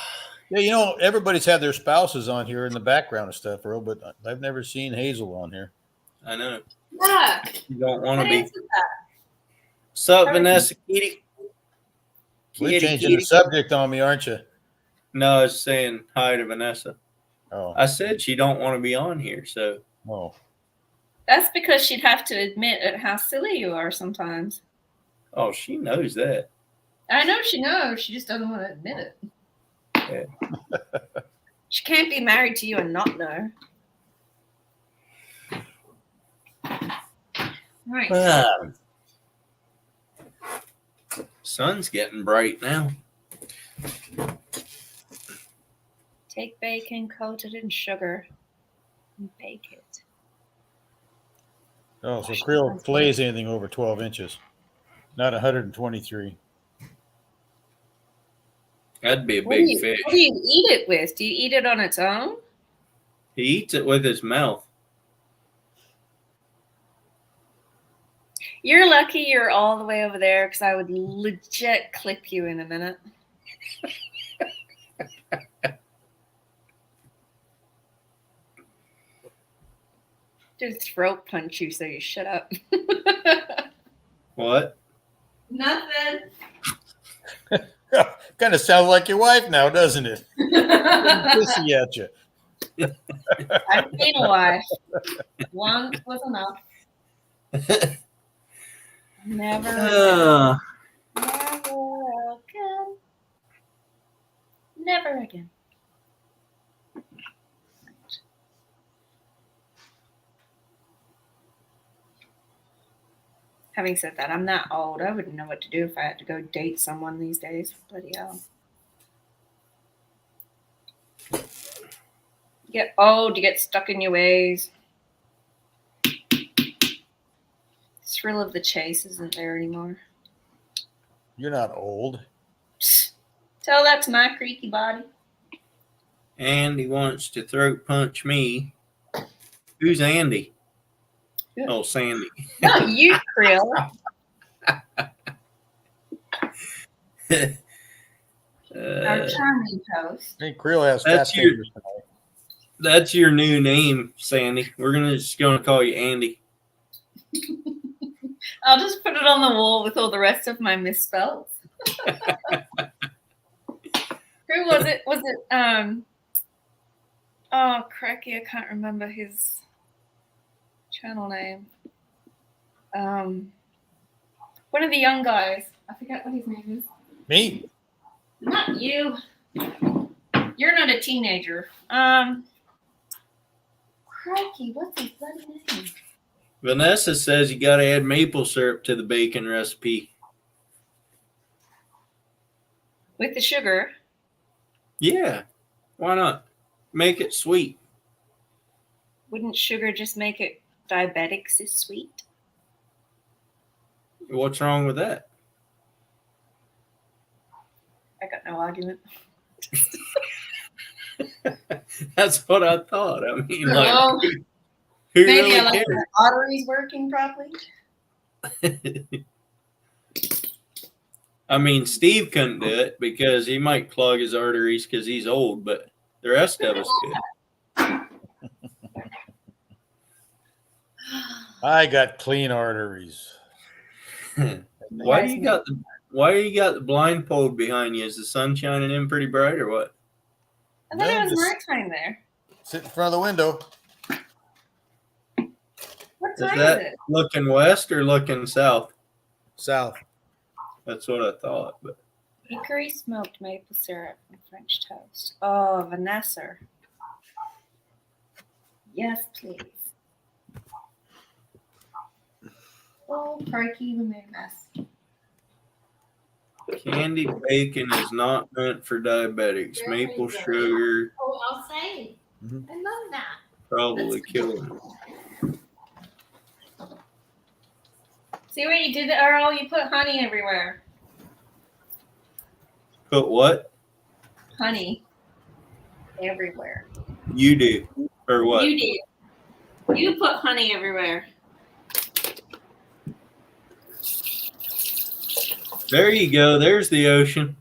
you know, everybody's had their spouses on here in the background and stuff, Earl, but I've never seen Hazel on here. I know. Yeah. You don't want What to be. is that? What's up, Vanessa Kitty? You're changing the subject on me, aren't you? No, I was saying hi to Vanessa. Oh. I said she don't want to be on here, so. Oh. That's because she'd have to admit at how silly you are sometimes. Oh, she knows that. I know she knows. She just doesn't want to admit it. Yeah. She can't be married to you and not know. Right. Sun's getting bright now. Take bacon, coat it in sugar, and bake it. Oh, so Creole flays anything over 12 inches, not 123. That'd be a big fish. What do you eat it with? Do you eat it on its own? He eats it with his mouth. You're lucky you're all the way over there because I would legit clip you in a minute. Just throat punch you so you shut up. What? Nothing. Kind of sounds like your wife now, doesn't it? Kissy at you. I've seen a wife. Once was enough. Never again. Never again. Never again. Having said that, I'm not old. I wouldn't know what to do if I had to go date someone these days. Bloody hell. You get old, you get stuck in your ways. Thrill of the chase isn't there anymore. You're not old. Psst. Tell that to my creaky body. Andy wants to throat punch me. Who's Andy? Yeah. Oh, Sandy. Not you, Krill. Our charming host. I think Creel has That's fat your- fingers tonight. That's your new name, Sandy. We're just gonna call you Andy. I'll just put it on the wall with all the rest of my misspells. Who was it? Was it oh cracky, I can't remember his channel name. One of the young guys. I forget what his name is. Me? Not you. You're not a teenager. Crikey, what's his bloody name? Vanessa says you gotta add maple syrup to the bacon recipe. With the sugar. Yeah. Why not? Make it sweet. Wouldn't sugar just make it diabetics is sweet? What's wrong with that? I got no argument. That's what I thought. I mean, like, Well, who maybe really I like cares? the arteries working properly. I mean, Steve couldn't do it because he might clog his arteries because he's old, but the rest of us could. I got clean arteries. Why you got the blindfold behind you? Is the sun shining in pretty bright or what? I thought No, it was just- nighttime there. Sit in front of the window. What Is time that is it? looking west or looking south? South. That's what I thought. But Hickory smoked maple syrup and French toast. Oh, Vanessa. Yes, please. Oh, crikey, we made a mess. candied bacon is not meant for diabetics. Maple sugar Oh, I'll say. Mhm. I love that. probably kill them. See what you did, Earl? You put honey everywhere. Put what? Honey. Everywhere. You do. Or what? You did. You put honey everywhere. There you go. There's the ocean.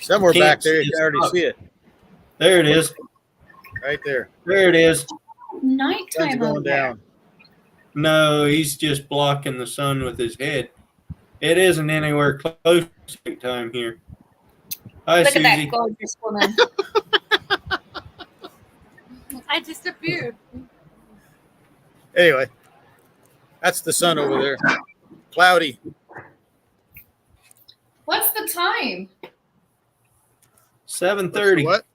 Somewhere Can't back there, you see can already it. see it. There it is. Right there. There it is. Sun's Nighttime going over there. down. No, he's just blocking the sun with his head. It isn't anywhere close to time here. Hi, Look Susie. at that gorgeous woman. I disappeared. Anyway, that's the sun over there. Cloudy. What's the time? 7:30. What?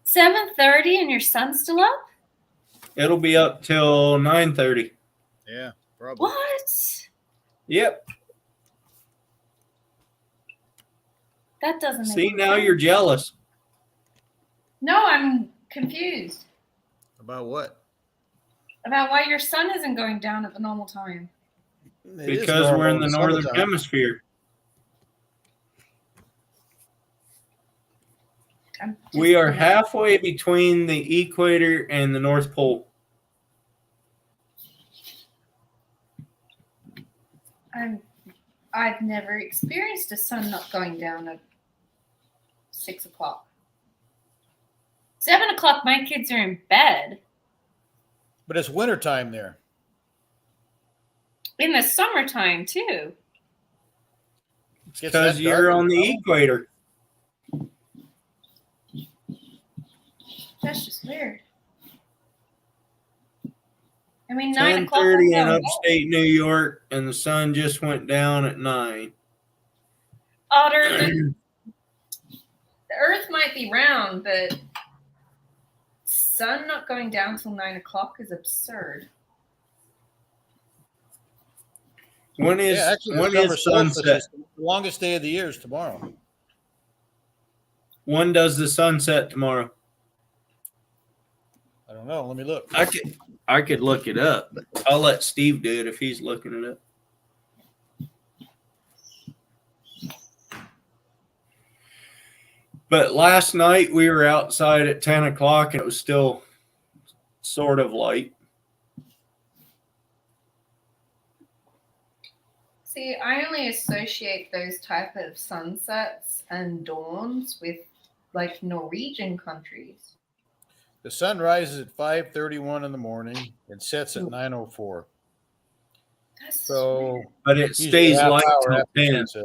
7:30 and your son's still up? It'll be up till 9:30. Yeah, probably. What? Yep. That doesn't make See, now sense. you're jealous. No, I'm confused About what? about why your sun isn't going down at the normal time. It is Because we're in normal the northern summertime. hemisphere. I'm just We are gonna- halfway between the equator and the North Pole. I've never experienced a sun not going down at 6 o'clock. 7 o'clock, my kids are in bed. But it's wintertime there. In the summertime, too. Gets that Because you're dark on the now? equator. That's just weird. I mean, 9 o'clock. 10:30 in I'm going. upstate New York, and the sun just went down at 9. Otter, the Earth might be round, but sun not going down till 9 o'clock is absurd. When is Yeah, actually, the when summer is solstice sunset? is the longest day of the year is tomorrow. When does the sunset tomorrow? I don't know. Let me look. I could look it up, but I'll let Steve do it if he's looking it up. But last night we were outside at 10 o'clock and it was still sort of light. See, I only associate those type of sunsets and dawns with like Norwegian countries. The sun rises at 5:31 in the morning and sets at 9:04. That's So But it usually stays a half light hour till after 10. sunset.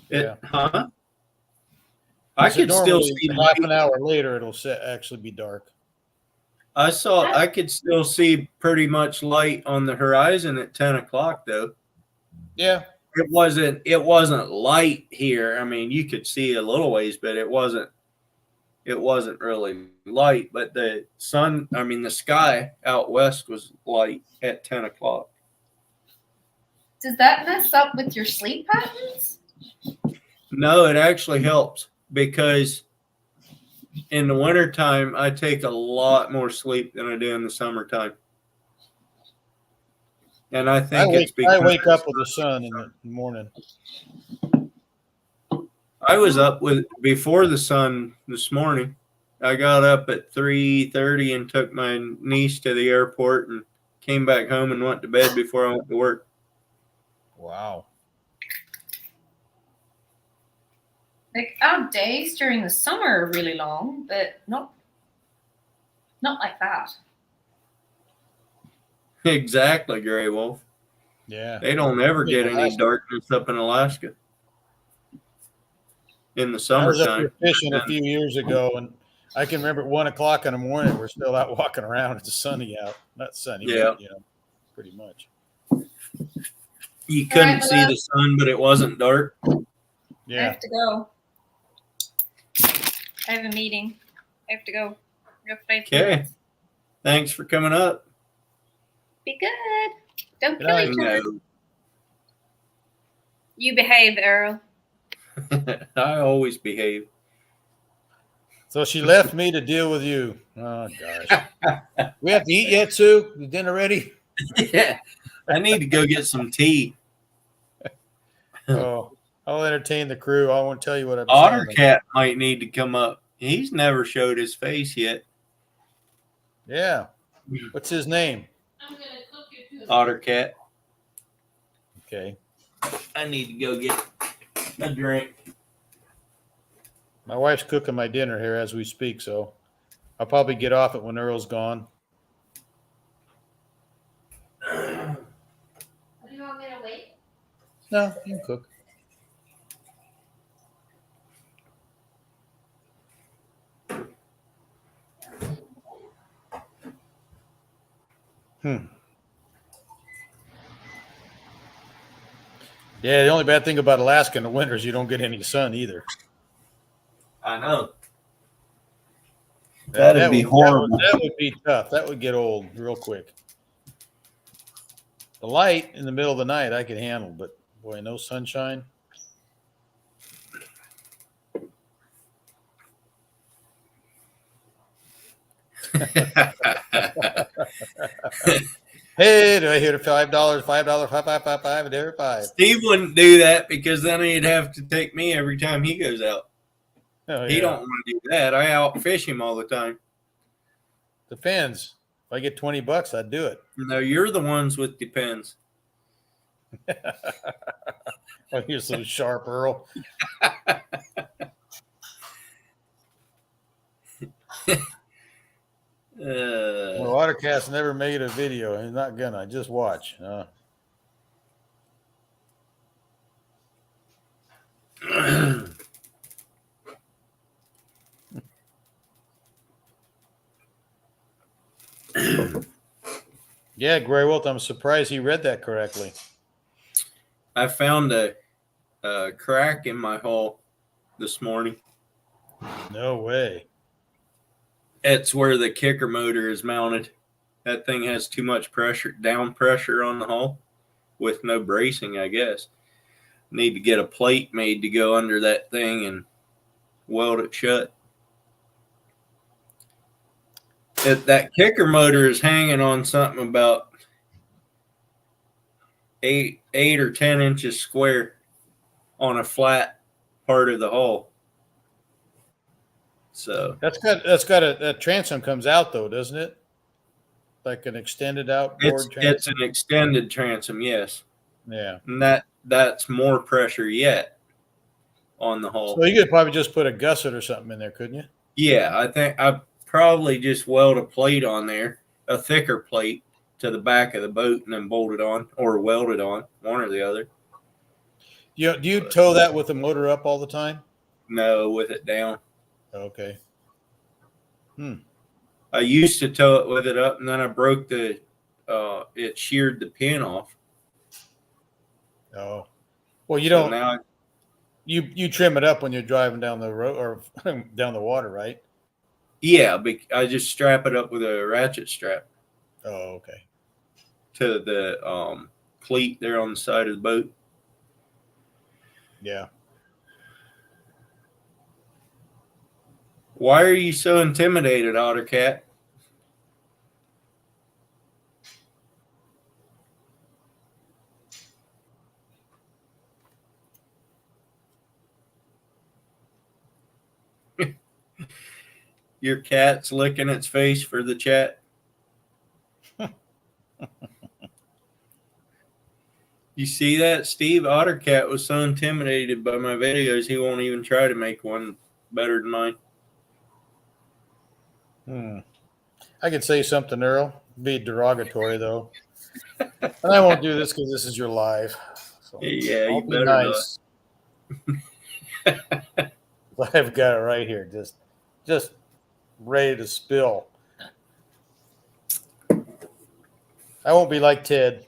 It, huh? I So could still normally see half light. an hour later it'll actually be dark. I could still see pretty much light on the horizon at 10 o'clock though. Yeah. It wasn't light here. I mean, you could see a little ways, but it wasn't really light. But the sun, I mean, the sky out west was light at 10 o'clock. Does that mess up with your sleep patterns? No, it actually helps because in the wintertime, I take a lot more sleep than I do in the summertime. And I think it's because I wake up with the sun in the morning. I was up before the sun this morning. I got up at 3:30 and took my niece to the airport and came back home and went to bed before I went to work. Wow. Like our days during the summer are really long, but not like that. Exactly, Gray Wolf. Yeah. They don't ever In get any Alaska. darkness up in Alaska in the I was up summertime. here fishing a few years ago, and I can remember at 1 o'clock in the morning, we're still out walking around. It's sunny out. Not sunny, Yeah. but, pretty much. You couldn't Alright, see the sun, but it wasn't dark. I Yeah. have to go. I have a meeting. I have to go. We have 5 Okay. minutes. Thanks for coming up. Be good. Don't Good kill night. each other. No. You behave, Earl. I always behave. So she left me to deal with you. Oh, gosh. We have to eat yet, Sue? The dinner ready? Yeah. I need to go get some tea. Oh, I'll entertain the crew. I won't tell you what I'm Otter saying. Cat might need to come up. He's never showed his face yet. Yeah. What's his name? I'm gonna cook you too. Otter Cat. Okay. I need to go get a drink. My wife's cooking my dinner here as we speak, so I'll probably get off it when Earl's gone. Do you want me to wait? No, you can cook. Yeah, the only bad thing about Alaska in the winter is you don't get any sun either. I know. That That'd be would- horrible. That would be tough. That would get old real quick. The light in the middle of the night I could handle, but boy, no sunshine. Hey, do I hear the $5, $5, 5, there 5. Steve wouldn't do that because then he'd have to take me every time he goes out. Oh, He yeah. don't want to do that. I outfish him all the time. Depends. If I get $20, I'd do it. No, you're the ones with depends. Oh, you're so sharp, Earl. Well, Watercast never made a video. He's not gonna. Just watch. Yeah, Gray Wolf, I'm surprised he read that correctly. I found a crack in my hull this morning. No way. It's where the kicker motor is mounted. That thing has too much pressure, down pressure on the hull with no bracing, I guess. Need to get a plate made to go under that thing and weld it shut. That kicker motor is hanging on something about 8 or 10 inches square on a flat part of the hull. So That transom comes out though, doesn't it? Like an extended outboard transom. it's an extended transom, yes. Yeah. And that's more pressure yet on the hull. So you could probably just put a gusset or something in there, couldn't you? Yeah, I think I probably just weld a plate on there, a thicker plate to the back of the boat, and then bolt it on or weld it on, one or the other. Do you tow that with the motor up all the time? No, with it down. Okay. I used to tow it with it up, and then I broke it sheared the pin off. Oh, well, you So don't. now You trim it up when you're driving down the road or down the water, right? yeah, I just strap it up with a ratchet strap Oh, okay. to the cleat there on the side of the boat. Yeah. Why are you so intimidated, Ottercat? Your cat's licking its face for the chat. You see that? Steve Ottercat was so intimidated by my videos, he won't even try to make one better than mine. I could say something, Earl. Be derogatory though, and I won't do this because this is your live. So Yeah, I'll you be better nice. I've got it right here, just ready to spill. I won't be like Ted.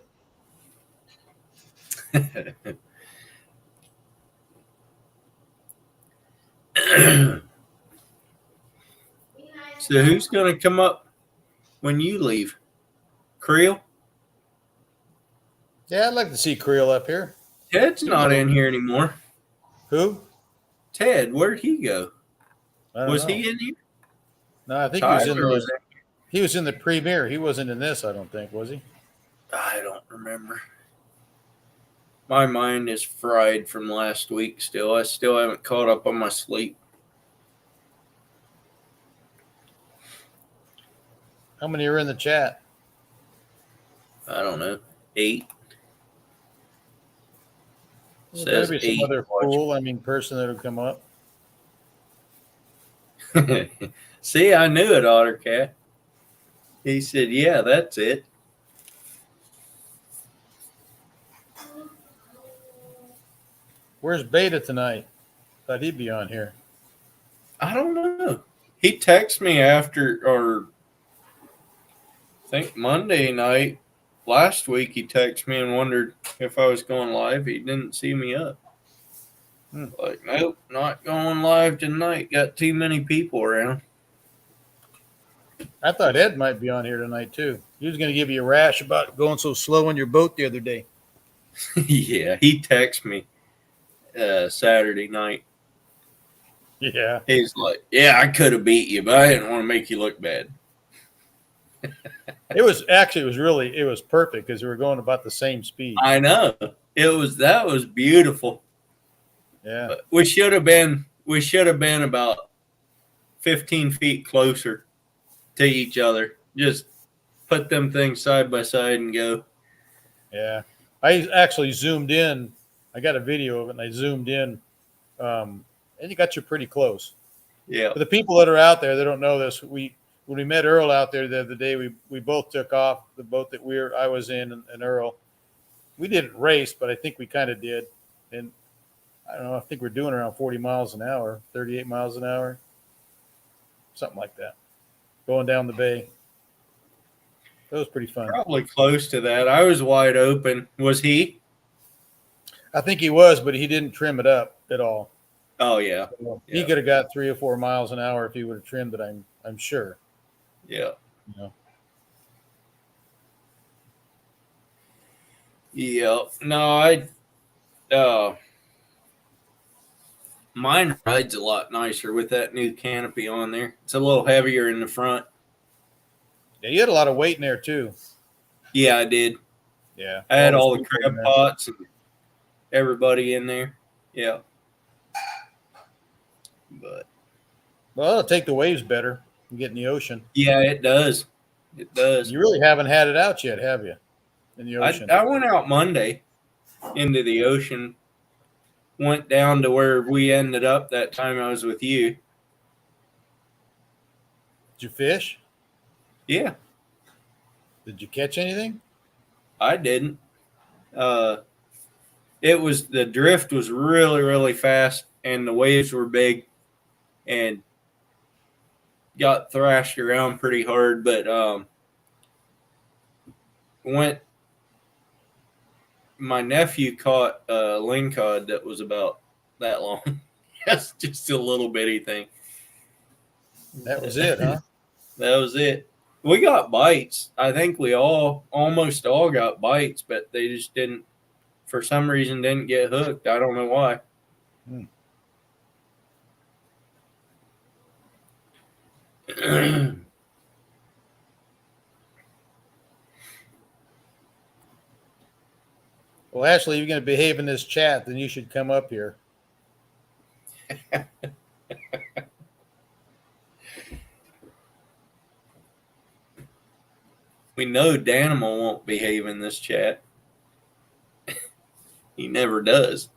So who's going to come up when you leave? Creel? Yeah, I'd like to see Creel up here. Ted's not in here anymore. Who? Ted, where'd he go? I don't Was know. he in here? No, I think Tyler he was in the premiere. He wasn't in this, I don't think, was he? I don't remember. My mind is fried from last week still. I still haven't caught up on my sleep. How many are in the chat? I don't know. 8. Well, there'll be some 8. other person that'll come up. See, I knew it, Ottercat. He said, yeah, that's it. Where's Beta tonight? Thought he'd be on here. I don't know. He texted me after, or I think Monday night last week, he texted me and wondered if I was going live. He didn't see me up. Like, nope, not going live tonight. Got too many people around. I thought Ed might be on here tonight too. He was going to give you a rash about going so slow on your boat the other day. Yeah, he texted me Saturday night. Yeah. He's like, yeah, I could have beat you, but I didn't want to make you look bad. It was perfect because we were going about the same speed. I know. That was beautiful. Yeah. But we should have been about 15 feet closer to each other. Just put them things side by side and go. Yeah. I actually zoomed in. I got a video of it and I zoomed in. And it got you pretty close. Yeah. For the people that are out there, they don't know this. When we met Earl out there the other day, we both took off the boat that I was in and Earl. We didn't race, but I think we kind of did. And I don't know. I think we're doing around 40 miles an hour, 38 miles an hour, something like that. Going down the bay. That was pretty fun. Probably close to that. I was wide open. Was he? I think he was, but he didn't trim it up at all. Oh yeah, He Yeah. could have got 3 or 4 miles an hour if he would have trimmed it. I'm sure. yeah, You know. yeah. No, mine rides a lot nicer with that new canopy on there. It's a little heavier in the front. Yeah, you had a lot of weight in there too. Yeah, I did. Yeah, I had all the those people in crab there. pots and everybody in there. Yeah. But Well, it'll take the waves better and get in the ocean. yeah, it does. It does. You really haven't had it out yet, have you? In the ocean. I went out Monday into the ocean, went down to where we ended up that time I was with you. Did you fish? Yeah, Did you catch anything? I didn't. It was the drift was really, really fast and the waves were big and got thrashed around pretty hard, but went my nephew caught a lingcod that was about that long. That's just a little bitty thing. That was it, huh? That was it. We got bites. I think we almost all got bites, but they just didn't, for some reason, didn't get hooked. I don't know why. Well, Ashley, you're going to behave in this chat, then you should come up here. We know Danimal won't behave in this chat. He never does.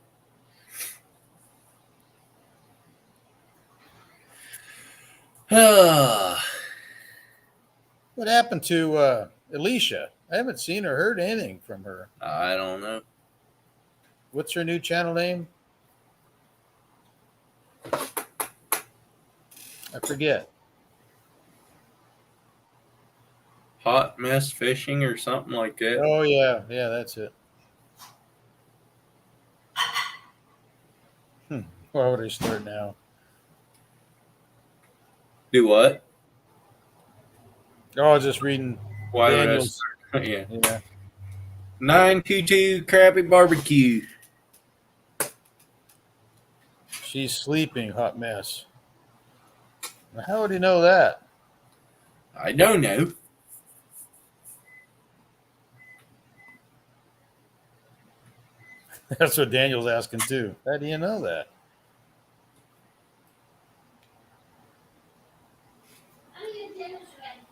What happened to Alicia? I haven't seen or heard anything from her. I don't know. What's her new channel name? I forget. Hot mess fishing or something like that. Oh, yeah. Yeah, that's it. Why would I start now? Do what? Oh, I was just reading Why would I Daniel's. start? Yeah. Yeah. 922 Crappy Barbecue. She's sleeping, hot mess. Now, how would he know that? I don't know. That's what Daniel's asking too. How do you know that?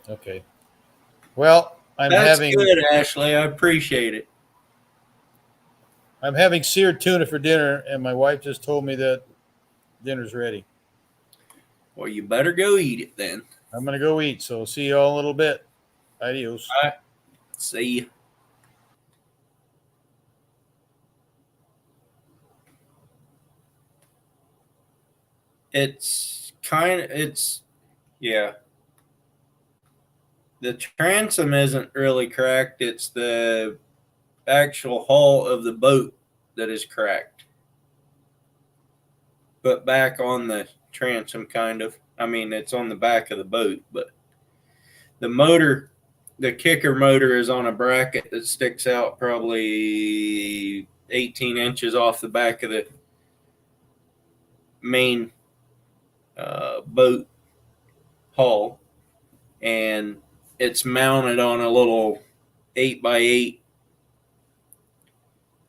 Okay. Well, That's good, Ashley. I appreciate it. I'm having seared tuna for dinner, and my wife just told me that dinner's ready. Well, you better go eat it then. I'm gonna go eat. So see you all in a little bit. Adios. See ya. Yeah. The transom isn't really cracked. It's the actual hull of the boat that is cracked. But back on the transom, kind of. I mean, it's on the back of the boat, but the motor, the kicker motor is on a bracket that sticks out probably 18 inches off the back of the main boat hull, and it's mounted on a little 8x8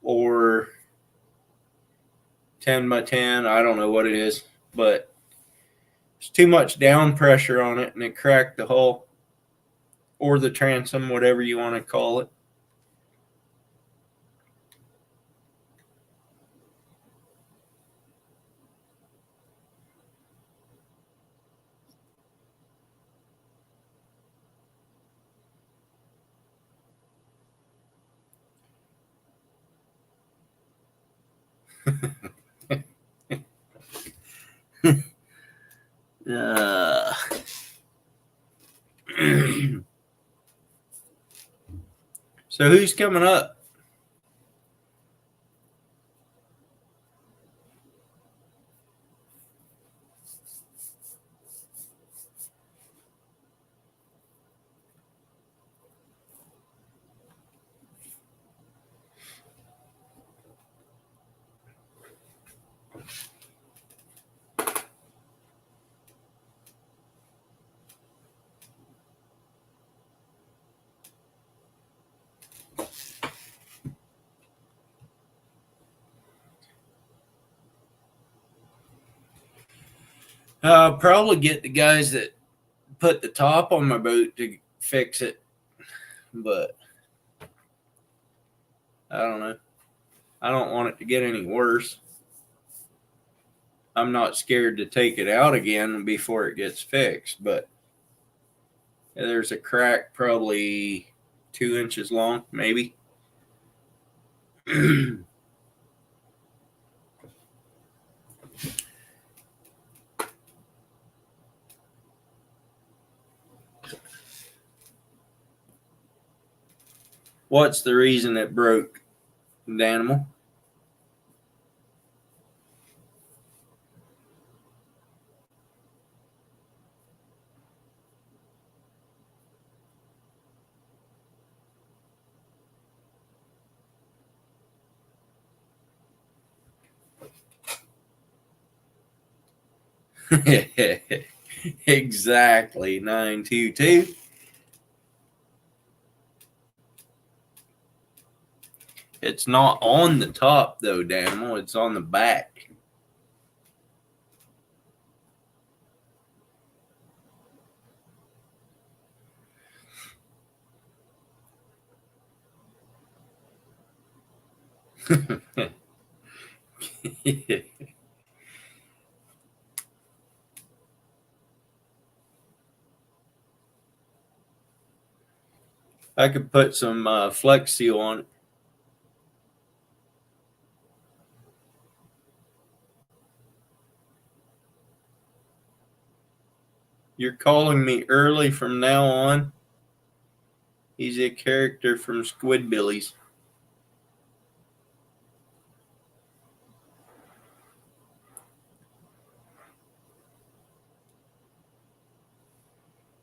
or 10x10. I don't know what it is, but there's too much down pressure on it, and it cracked the hull or the transom, whatever you want to call it. So who's coming up? I'll probably get the guys that put the top on my boat to fix it, but I don't know. I don't want it to get any worse. I'm not scared to take it out again before it gets fixed, but there's a crack probably 2 inches long, maybe. What's the reason it broke, the animal? Exactly, 922. It's not on the top though, Danimal. It's on the back. I could put some Flex Seal on it. You're calling me early from now on. He's a character from Squidbillies.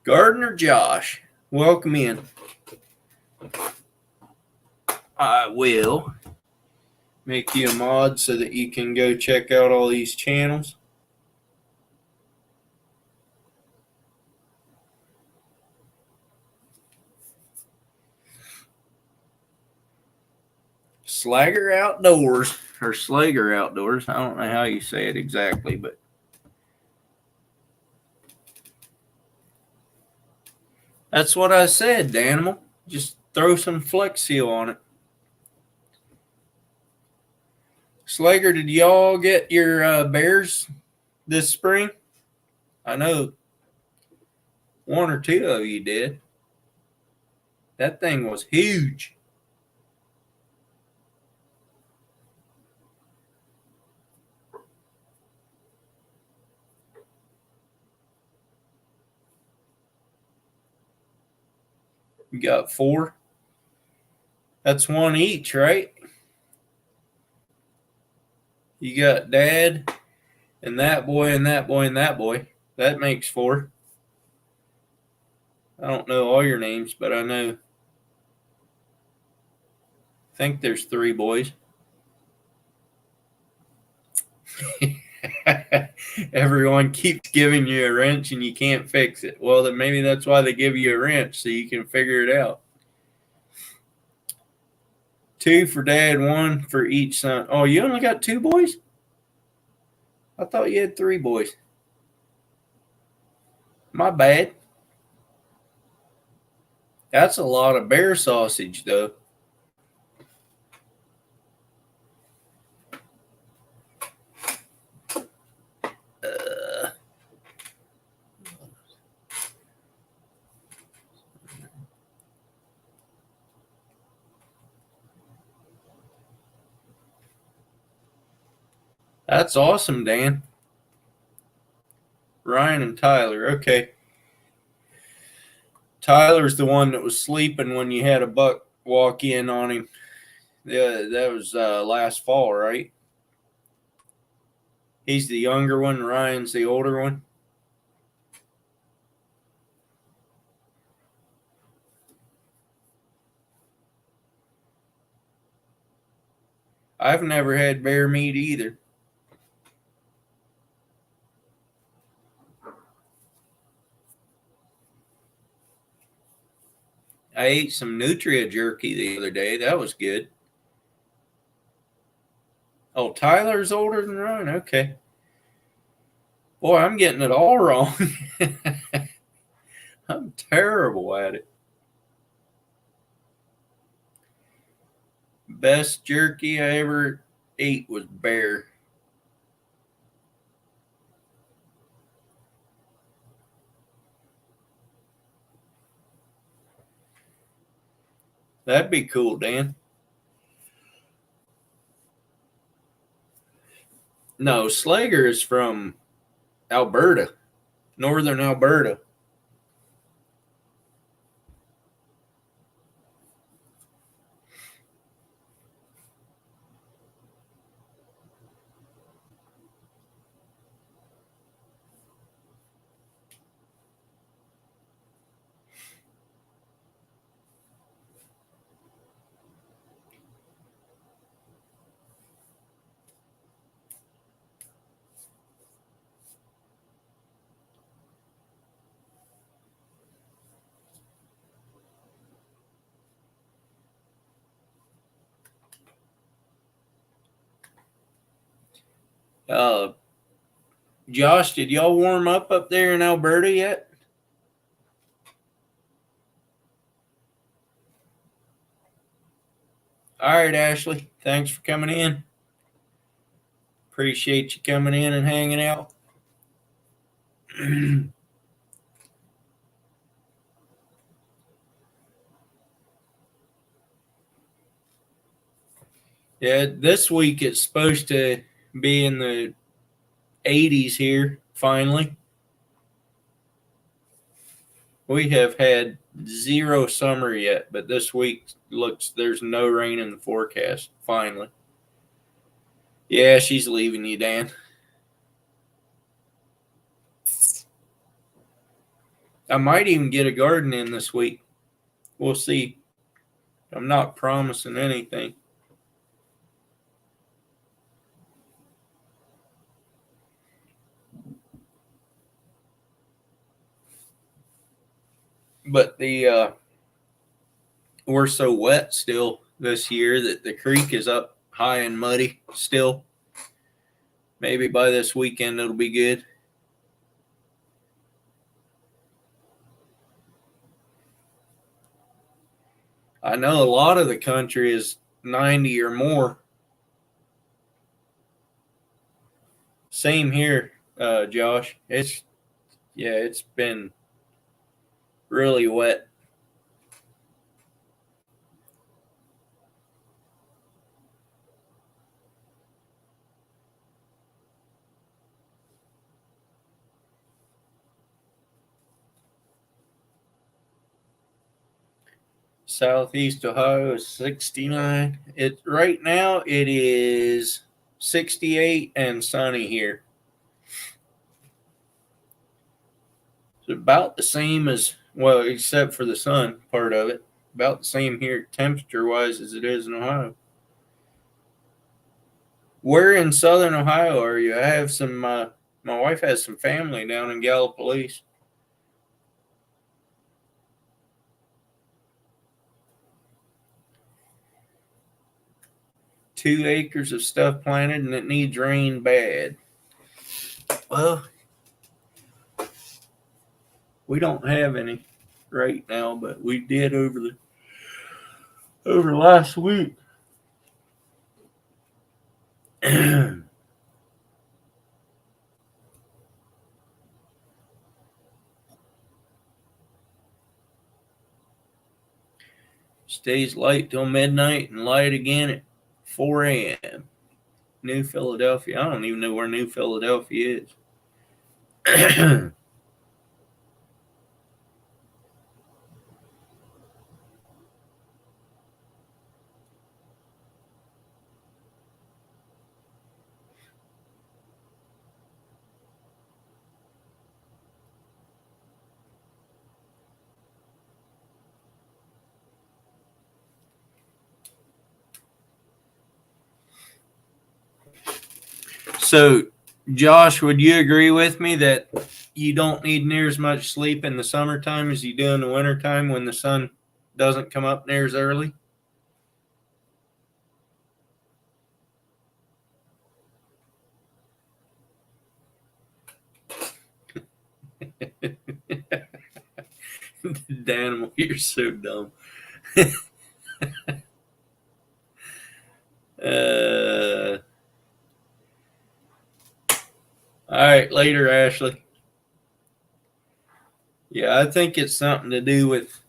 Gardner Josh, welcome in. I will make you a mod so that you can go check out all these channels. Slagger Outdoors, or Slager Outdoors. I don't know how you say it exactly, but that's what I said, Danimal. Just throw some Flex Seal on it. Slager, did y'all get your bears this spring? I know one or two of you did. That thing was huge. You got 4. That's 1 each, right? You got Dad and that boy and that boy and that boy. That makes 4. I don't know all your names, but I know. I think there's 3 boys. Everyone keeps giving you a wrench and you can't fix it. Well, then maybe that's why they give you a wrench, so you can figure it out. 2 for Dad, 1 for each son. Oh, you only got 2 boys? I thought you had 3 boys. My bad. That's a lot of bear sausage, though. That's awesome, Dan. Ryan and Tyler. Okay. Tyler's the one that was sleeping when you had a buck walk in on him. Yeah, that was last fall, right? He's the younger one. Ryan's the older one. I've never had bear meat either. I ate some Nutria jerky the other day. That was good. Oh, Tyler's older than Ryan? Okay. Boy, I'm getting it all wrong. I'm terrible at it. Best jerky I ever ate was bear. That'd be cool, Dan. No, Slager is from Alberta, northern Alberta. Josh, did y'all warm up there in Alberta yet? All right, Ashley. Thanks for coming in. Appreciate you coming in and hanging out. Yeah, this week it's supposed to be in the 80s here, finally. We have had zero summer yet, but this week looks there's no rain in the forecast, finally. Yeah, she's leaving you, Dan. I might even get a garden in this week. We'll see. I'm not promising anything. But we're so wet still this year that the creek is up high and muddy still. Maybe by this weekend it'll be good. I know a lot of the country is 90 or more. Same here, Josh. It's been really wet. Southeast Ohio is 69. Right now it is 68 and sunny here. It's about the same as, well, except for the sun part of it. About the same here temperature-wise as it is in Ohio. Where in southern Ohio are you? I have some, my wife has some family down in Gallipolis. Two acres of stuff planted and it needs rain bad. Well, we don't have any right now, but we did over last week. Stays light till midnight and light again at 4 a.m. New Philadelphia. I don't even know where New Philadelphia is. So, Josh, would you agree with me that you don't need near as much sleep in the summertime as you do in the wintertime when the sun doesn't come up near as early? Danimal, you're so dumb. All right, later, Ashley. Yeah, I think it's something to do with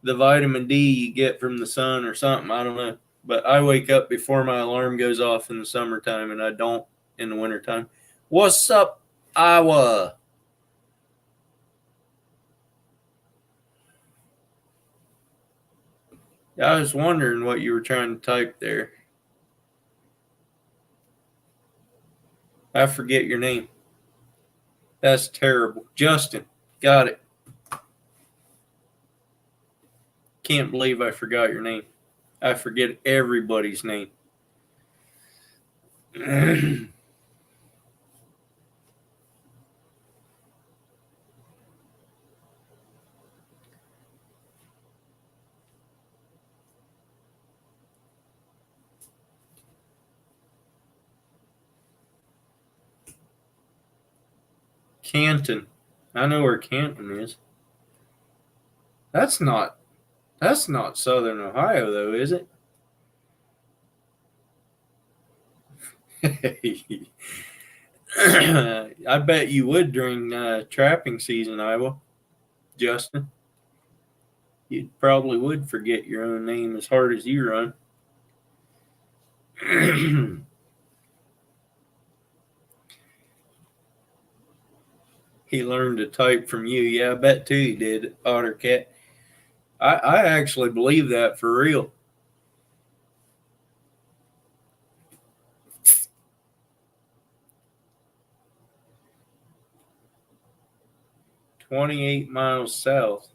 the vitamin D you get from the sun or something. I don't know. But I wake up before my alarm goes off in the summertime, and I don't in the wintertime. What's up, Iowa? I was wondering what you were trying to type there. I forget your name. That's terrible. Justin. Got it. Can't believe I forgot your name. I forget everybody's name. Canton. I know where Canton is. That's not Southern Ohio though, is it? I bet you would during trapping season, Iowa. Justin. You probably would forget your own name as hard as you run. He learned to type from you. Yeah, I bet too he did, Ottercat. I actually believe that for real. "28 miles south."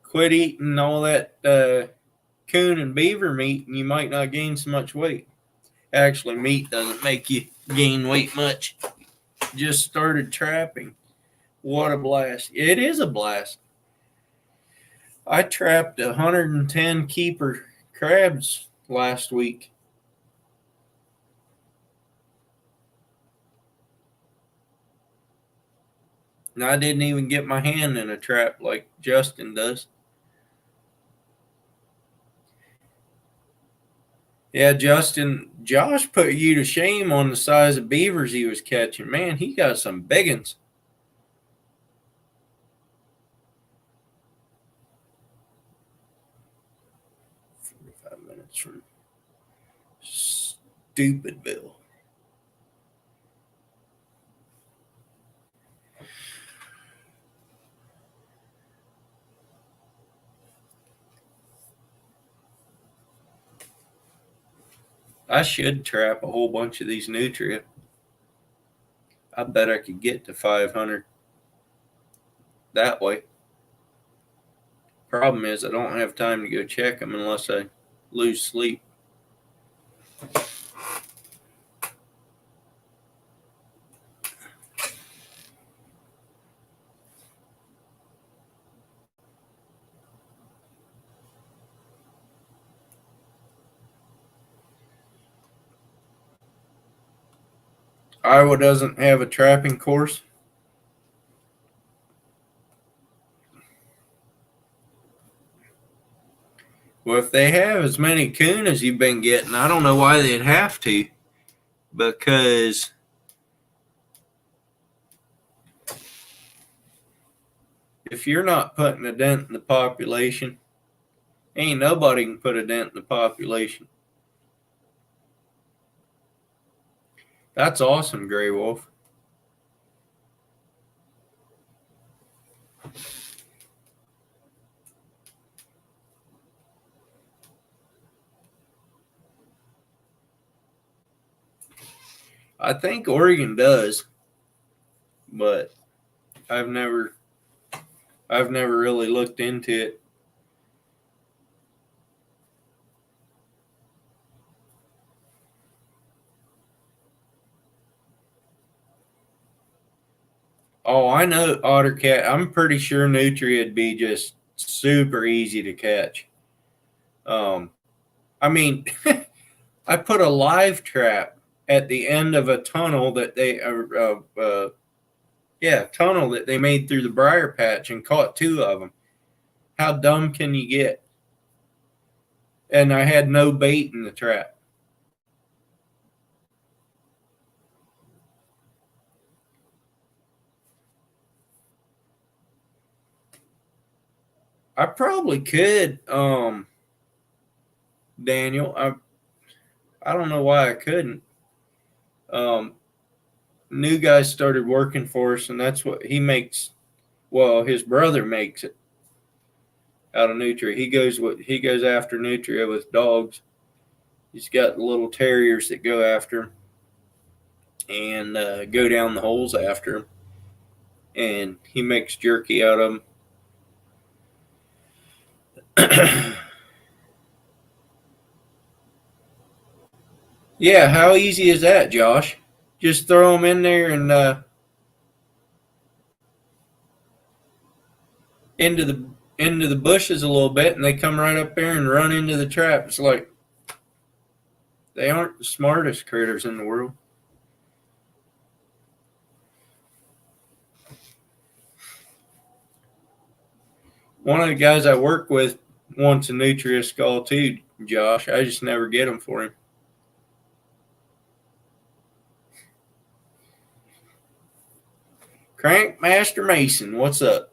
Quit eating all that coon and beaver meat, and you might not gain so much weight. Actually, meat doesn't make you gain weight much. Just started trapping. What a blast. It is a blast. I trapped 110 keeper crabs last week. And I didn't even get my hand in a trap like Justin does. Yeah, Justin, Josh put you to shame on the size of beavers he was catching. Man, he got some big ones. From Stupidville. I should trap a whole bunch of these nutria. I bet I could get to 500 that way. Problem is, I don't have time to go check them unless I lose sleep. Iowa doesn't have a trapping course. Well, if they have as many coon as you've been getting, I don't know why they'd have to. Because if you're not putting a dent in the population, ain't nobody can put a dent in the population. That's awesome, Gray Wolf. I think Oregon does, but I've never really looked into it. Oh, I know otter cat. I'm pretty sure nutria would be just super easy to catch. I mean, I put a live trap at the end of a tunnel that tunnel that they made through the briar patch and caught 2 of them. How dumb can you get? And I had no bait in the trap. I probably could, Daniel. I don't know why I couldn't. New guy started working for us, and that's what he makes. Well, his brother makes it out of nutria. He goes after nutria with dogs. He's got little terriers that go after him and go down the holes after him, and he makes jerky out of them. Yeah, how easy is that, Josh? Just throw them in there and into the bushes a little bit, and they come right up there and run into the trap. It's like they aren't the smartest critters in the world. One of the guys I work with wants a nutria skull too, Josh. I just never get them for him. Crank Master Mason, what's up?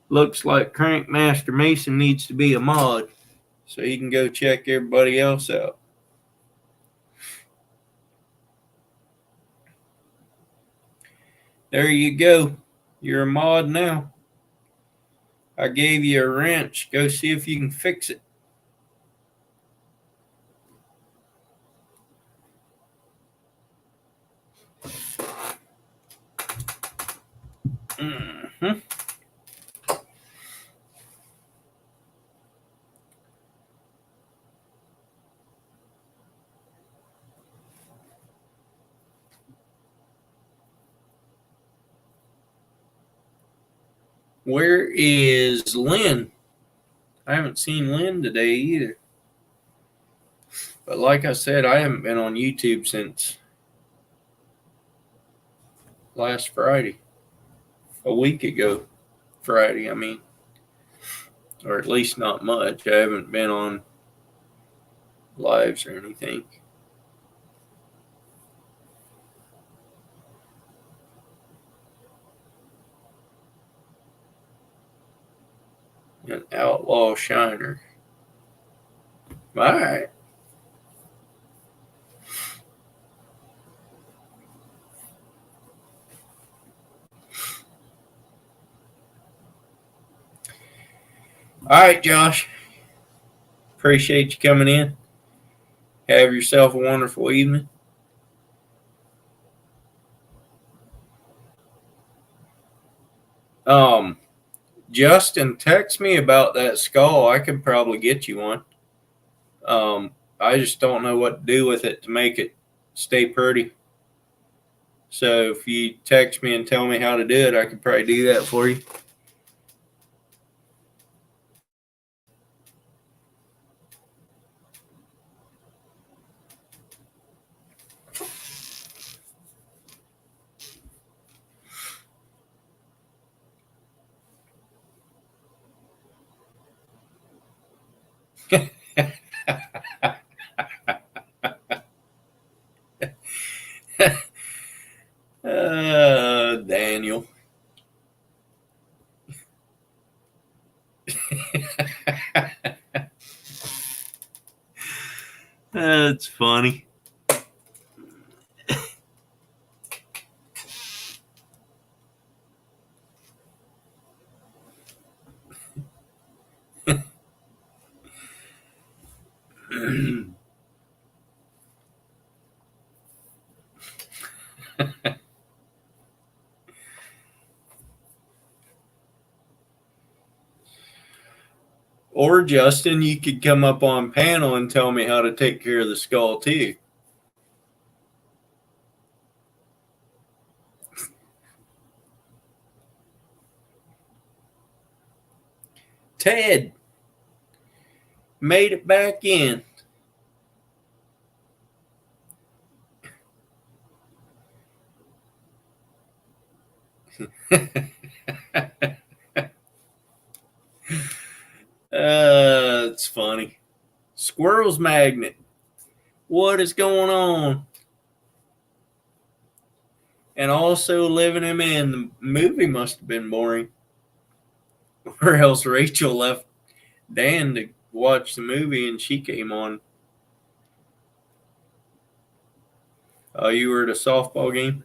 Looks like Crank Master Mason needs to be a mod so he can go check everybody else out. There you go. You're a mod now. I gave you a wrench. Go see if you can fix it. Mm-hmm. Where is Lynn? I haven't seen Lynn today either. But like I said, I haven't been on YouTube since last Friday. A week ago Friday, I mean. Or at least not much. I haven't been on lives or anything. An outlaw shiner. All right. All right, Josh. Appreciate you coming in. Have yourself a wonderful evening. Justin, text me about that skull. I could probably get you one. I just don't know what to do with it to make it stay pretty. So if you text me and tell me how to do it, I could probably do that for you. Daniel. That's funny. Or Justin, you could come up on panel and tell me how to take care of the skull too. Ted made it back in. It's funny. Squirrel's magnet. What is going on? And also living him in. The movie must have been boring. Or else Rachel left Dan to watch the movie and she came on. Oh, you were at a softball game?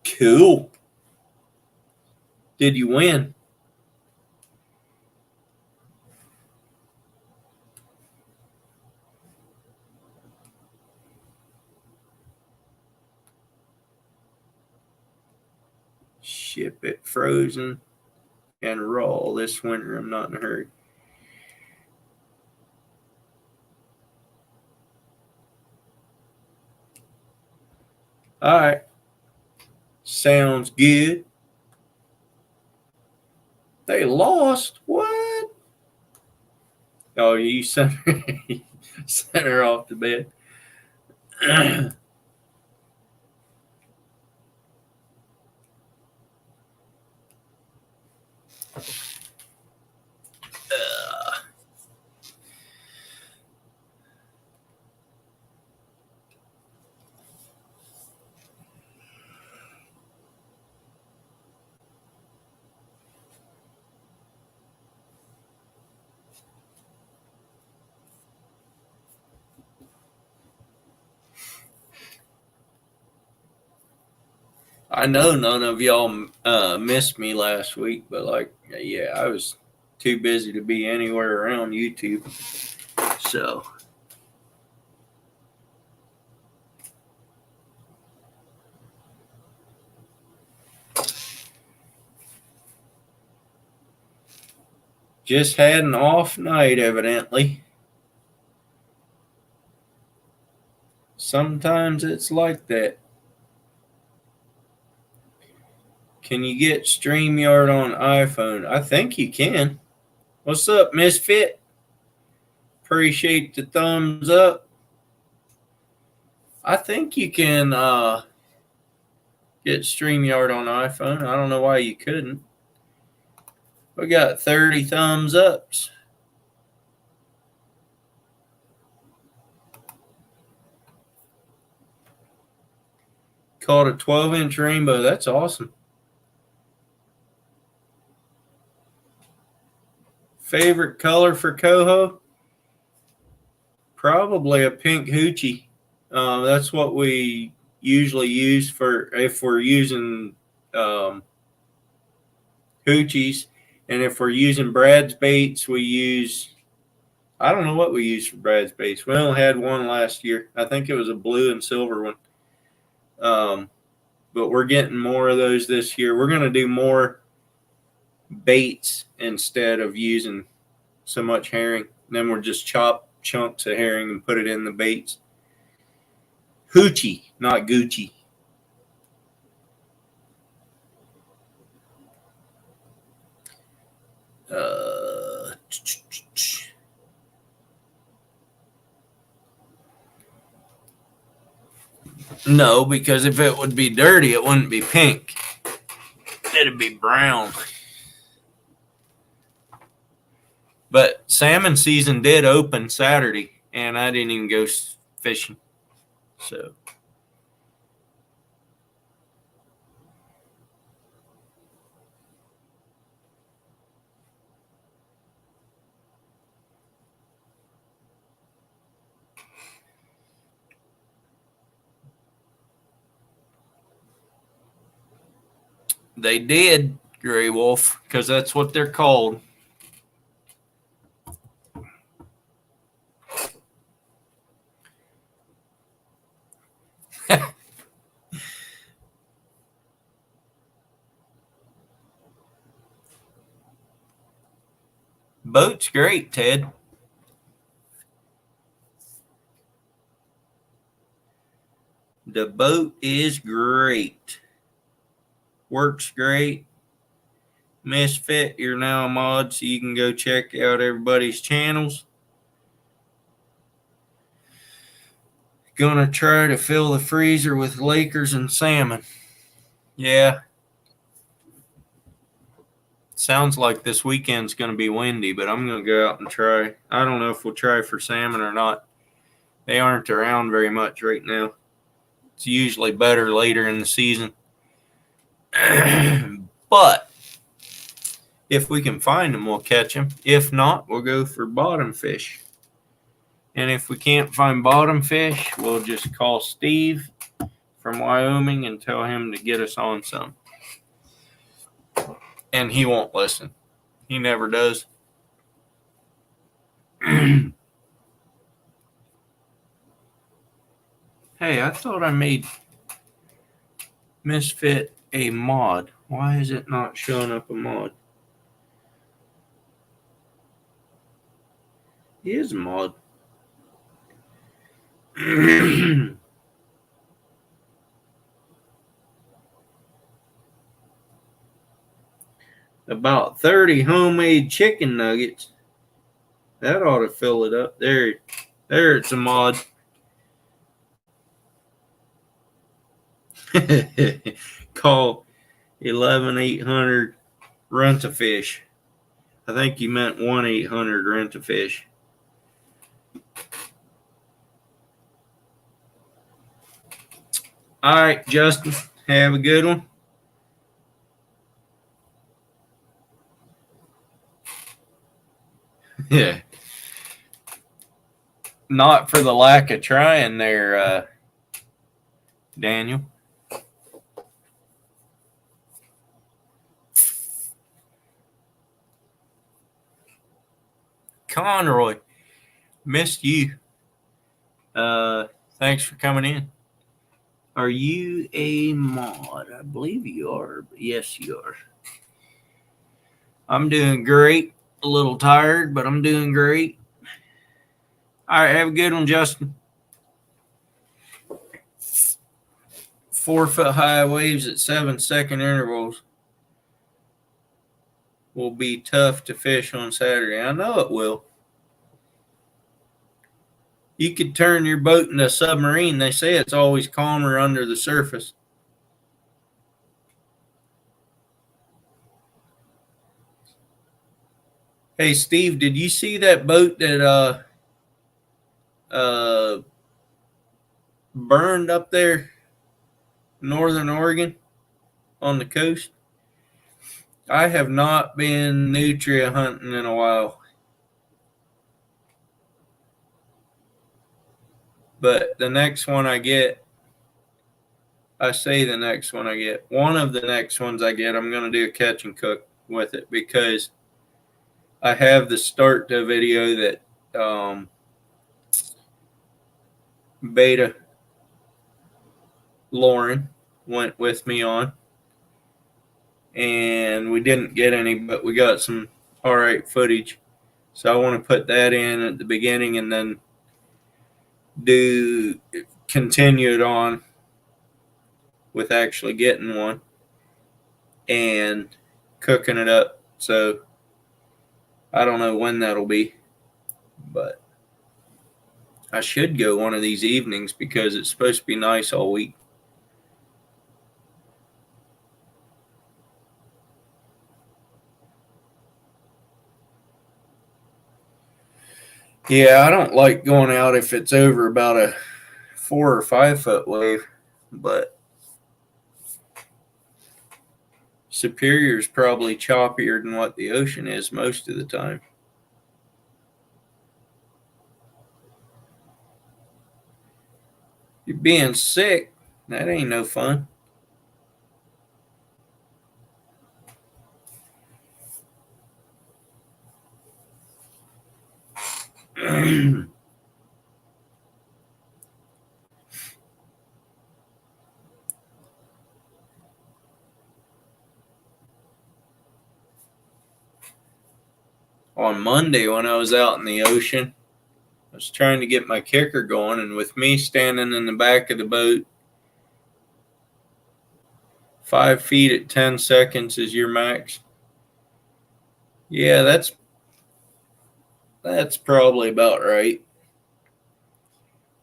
Cool. Did you win? Ship it frozen and raw this winter. I'm not in a hurry. All right. Sounds good. They lost? What? Oh, you sent her, sent her off to bed. I know none of y'all missed me last week, but yeah, I was too busy to be anywhere around YouTube. So, just had an off night, evidently. Sometimes it's like that. Can you get StreamYard on iPhone? I think you can. What's up, Misfit? Appreciate the thumbs up. I think you can get StreamYard on iPhone. I don't know why you couldn't. We got 30 thumbs ups. Caught a 12-inch rainbow. That's awesome. Favorite color for coho? Probably a pink hoochie. That's what we usually use for if we're using hoochies. And if we're using Brad's baits, we use, I don't know what we use for Brad's baits. We only had one last year. I think it was a blue and silver one. But we're getting more of those this year. We're going to do more baits instead of using so much herring. And then we'll just chop chunks of herring and put it in the baits. Hoochie, not Gucci. No, because if it would be dirty, it wouldn't be pink. It'd be brown. But salmon season did open Saturday, and I didn't even go fishing. So. They did, Gray Wolf, because that's what they're called. Boat's great, Ted. The boat is great. Works great. Misfit, you're now a mod, so you can go check out everybody's channels. Gonna try to fill the freezer with Lakers and salmon. Yeah. Sounds like this weekend's gonna be windy, but I'm gonna go out and try. I don't know if we'll try for salmon or not. They aren't around very much right now. It's usually better later in the season. But if we can find them, we'll catch them. If not, we'll go for bottom fish. And if we can't find bottom fish, we'll just call Steve from Wyoming and tell him to get us on some. And he won't listen. He never does. Hey, I thought I made Misfit a mod. Why is it not showing up a mod? He is a mod. About 30 homemade chicken nuggets. That ought to fill it up. There it's a mod. Call 11-800 Rent-A-Fish. I think you meant 1-800 Rent-A-Fish. All right, Justin, have a good one. Yeah. Not for the lack of trying there, Daniel. Conroy, missed you. Thanks for coming in. Are you a mod? I believe you are. Yes, you are. I'm doing great. A little tired, but I'm doing great. All right, have a good one, Justin. 4-foot high waves at 7-second intervals will be tough to fish on Saturday. I know it will. You could turn your boat into a submarine. They say it's always calmer under the surface. Hey, Steve, did you see that boat that burned up there, Northern Oregon, on the coast? I have not been nutria hunting in a while. But the next one I get, one of the next ones I get, I'm going to do a catch and cook with it because I have the start to a video that Beta Lauren went with me on. And we didn't get any, but we got some all right footage. So I want to put that in at the beginning and then continue it on with actually getting one and cooking it up. So I don't know when that'll be, but I should go one of these evenings because it's supposed to be nice all week. Yeah, I don't like going out if it's over about a 4 or 5 foot wave, but Superior's probably choppier than what the ocean is most of the time. You're being sick. That ain't no fun. on Monday when I was out in the ocean. I was trying to get my kicker going, and with me standing in the back of the boat, 5 feet at 10 seconds is your max. Yeah, that's probably about right.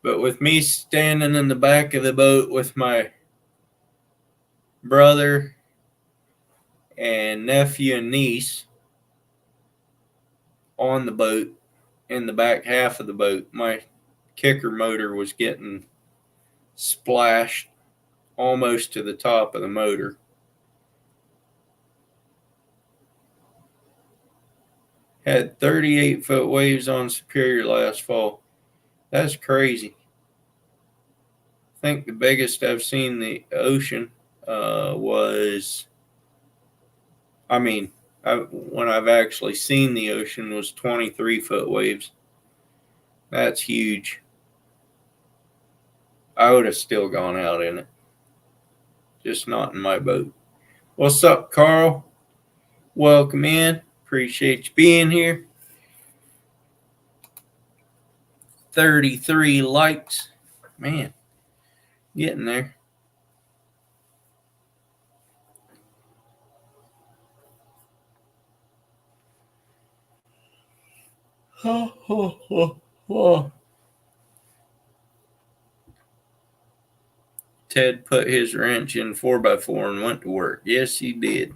But with me standing in the back of the boat with my brother and nephew and niece on the boat, in the back half of the boat, my kicker motor was getting splashed almost to the top of the motor. Had 38-foot waves on Superior last fall. That's crazy. I think the biggest I've seen the ocean was, when I've actually seen the ocean was 23-foot waves. That's huge. I would have still gone out in it. Just not in my boat. What's up, Carl? Welcome in. Appreciate you being here. 33 likes. Man, getting there. Ted put his wrench in 4x4 and went to work. Yes, he did.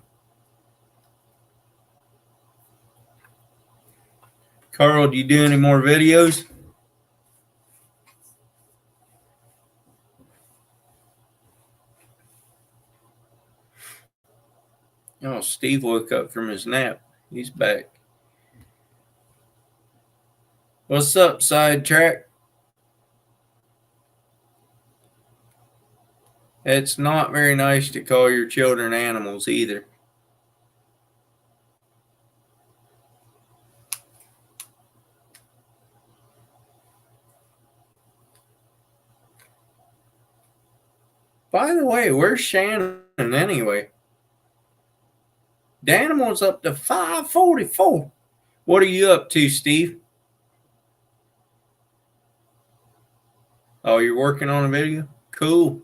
Carl, do you do any more videos? Oh, Steve woke up from his nap. He's back. What's up, Sidetrack? It's not very nice to call your children animals either. By the way, where's Shannon anyway? Danimal's up to 544. What are you up to, Steve? Oh, you're working on a video? Cool.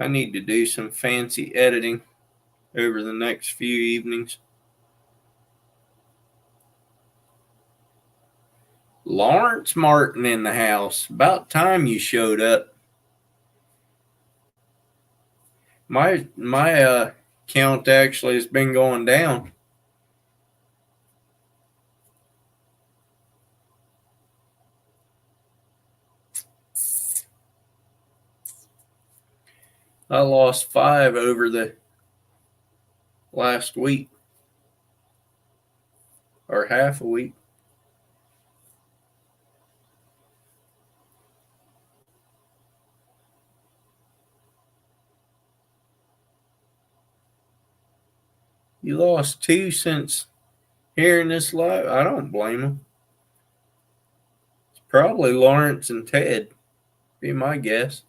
I need to do some fancy editing over the next few evenings. Lawrence Martin in the house. About time you showed up. My count actually has been going down. I lost 5 over the last week, or half a week. You lost 2 since hearing this live. I don't blame them. It's probably Lawrence and Ted, be my guess.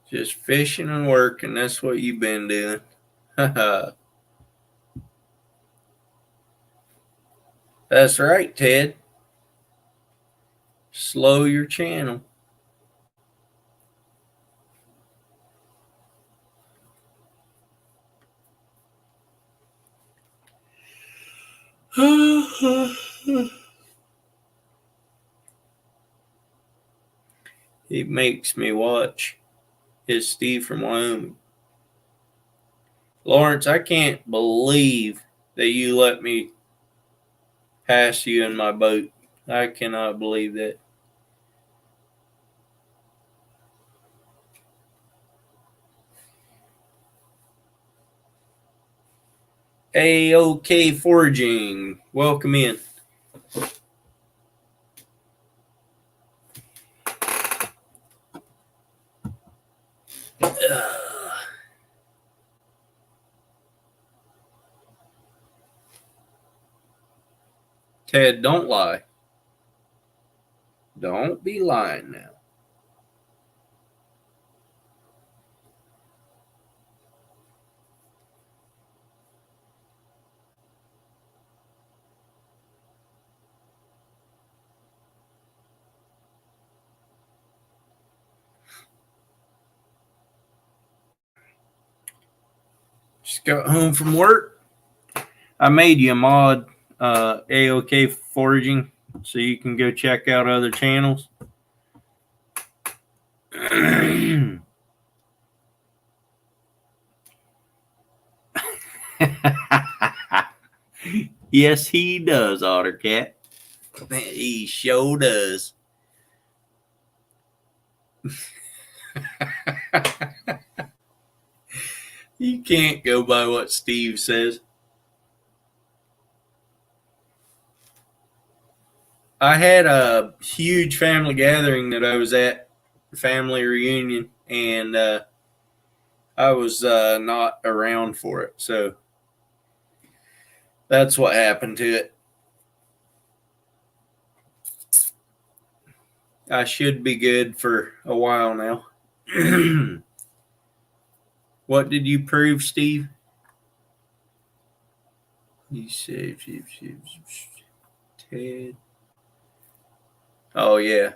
Just fishing and working. That's what you've been doing. That's right, Ted. Slow your channel. He makes me watch his Steve from Wyoming. Lawrence, I can't believe that you let me pass you in my boat. I cannot believe that. AOK Foraging, welcome in. Ted, don't lie. Don't be lying now. Just got home from work. I made you a mod, AOK Foraging, so you can go check out other channels. Yes, he does, Ottercat. He sure does. You can't go by what Steve says. I had a huge family gathering that I was at, family reunion, and I was not around for it. So that's what happened to it. I should be good for a while now. What did you prove, Steve? You said Ted. Oh yeah.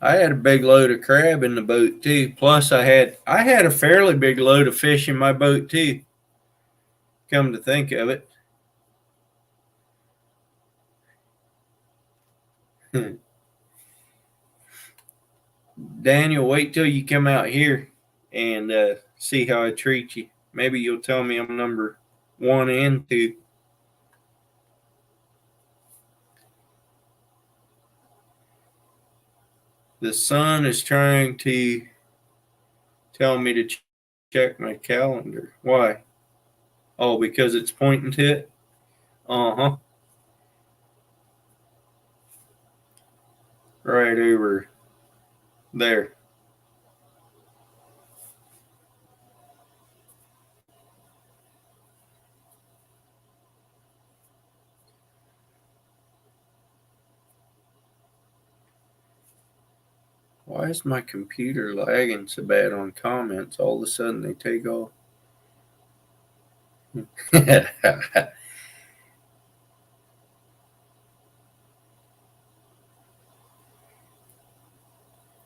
I had a big load of crab in the boat too. Plus I had a fairly big load of fish in my boat too. Come to think of it. Daniel, wait till you come out here and see how I treat you. Maybe you'll tell me I'm number 1 and 2. The sun is trying to tell me to check my calendar. Why? Oh, because it's pointing to it? Uh-huh. Right over there. Why is my computer lagging so bad on comments? All of a sudden they take off.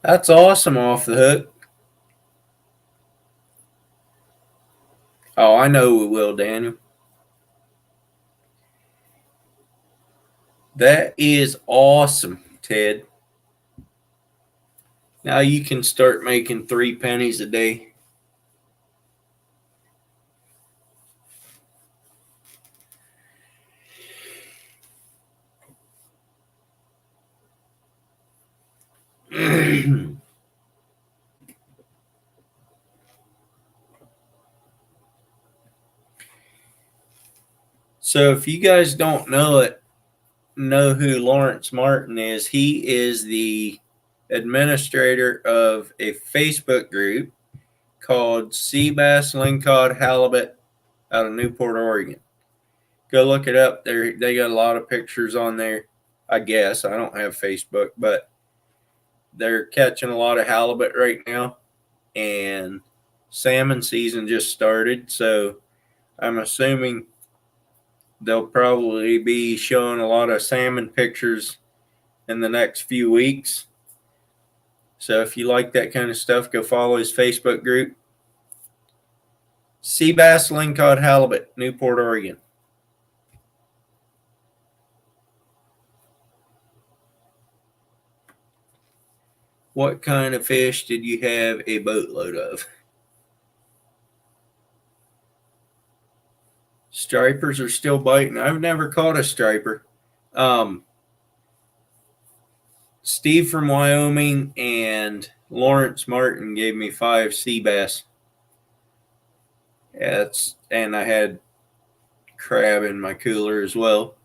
That's awesome, Off the Hook. Oh, I know we will, Daniel. That is awesome, Ted. Now you can start making 3 pennies a day. So if you guys don't know who Lawrence Martin is, he is the administrator of a Facebook group called Sea Bass, Lingcod, Halibut out of Newport, Oregon. Go look it up. They got a lot of pictures on there. I guess I don't have Facebook, but they're catching a lot of halibut right now, and salmon season just started. So I'm assuming they'll probably be showing a lot of salmon pictures in the next few weeks. So if you like that kind of stuff, go follow his Facebook group. Sea Bass, Lingcod, Halibut, Newport, Oregon. What kind of fish did you have a boatload of? Stripers are still biting. I've never caught a striper. Steve from Wyoming and Lawrence Martin gave me 5 sea bass. And I had crab in my cooler as well.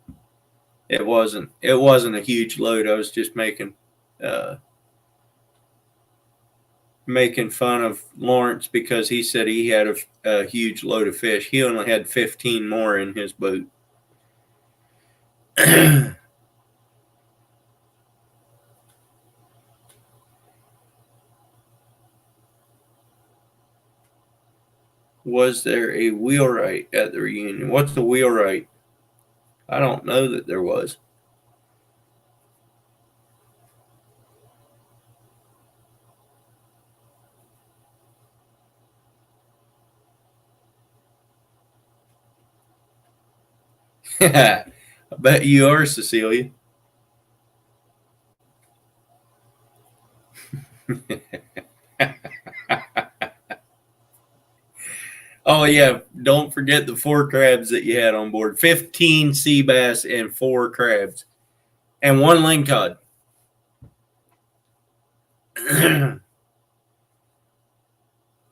It wasn't a huge load. I was just making fun of Lawrence because he said he had a huge load of fish. He only had 15 more in his boat. Was there a wheelwright at the reunion? What's the wheelwright? I don't know that there was. I bet you are, Cecilia. Oh yeah, don't forget the 4 crabs that you had on board. 15 sea bass and 4 crabs. And 1 lingcod.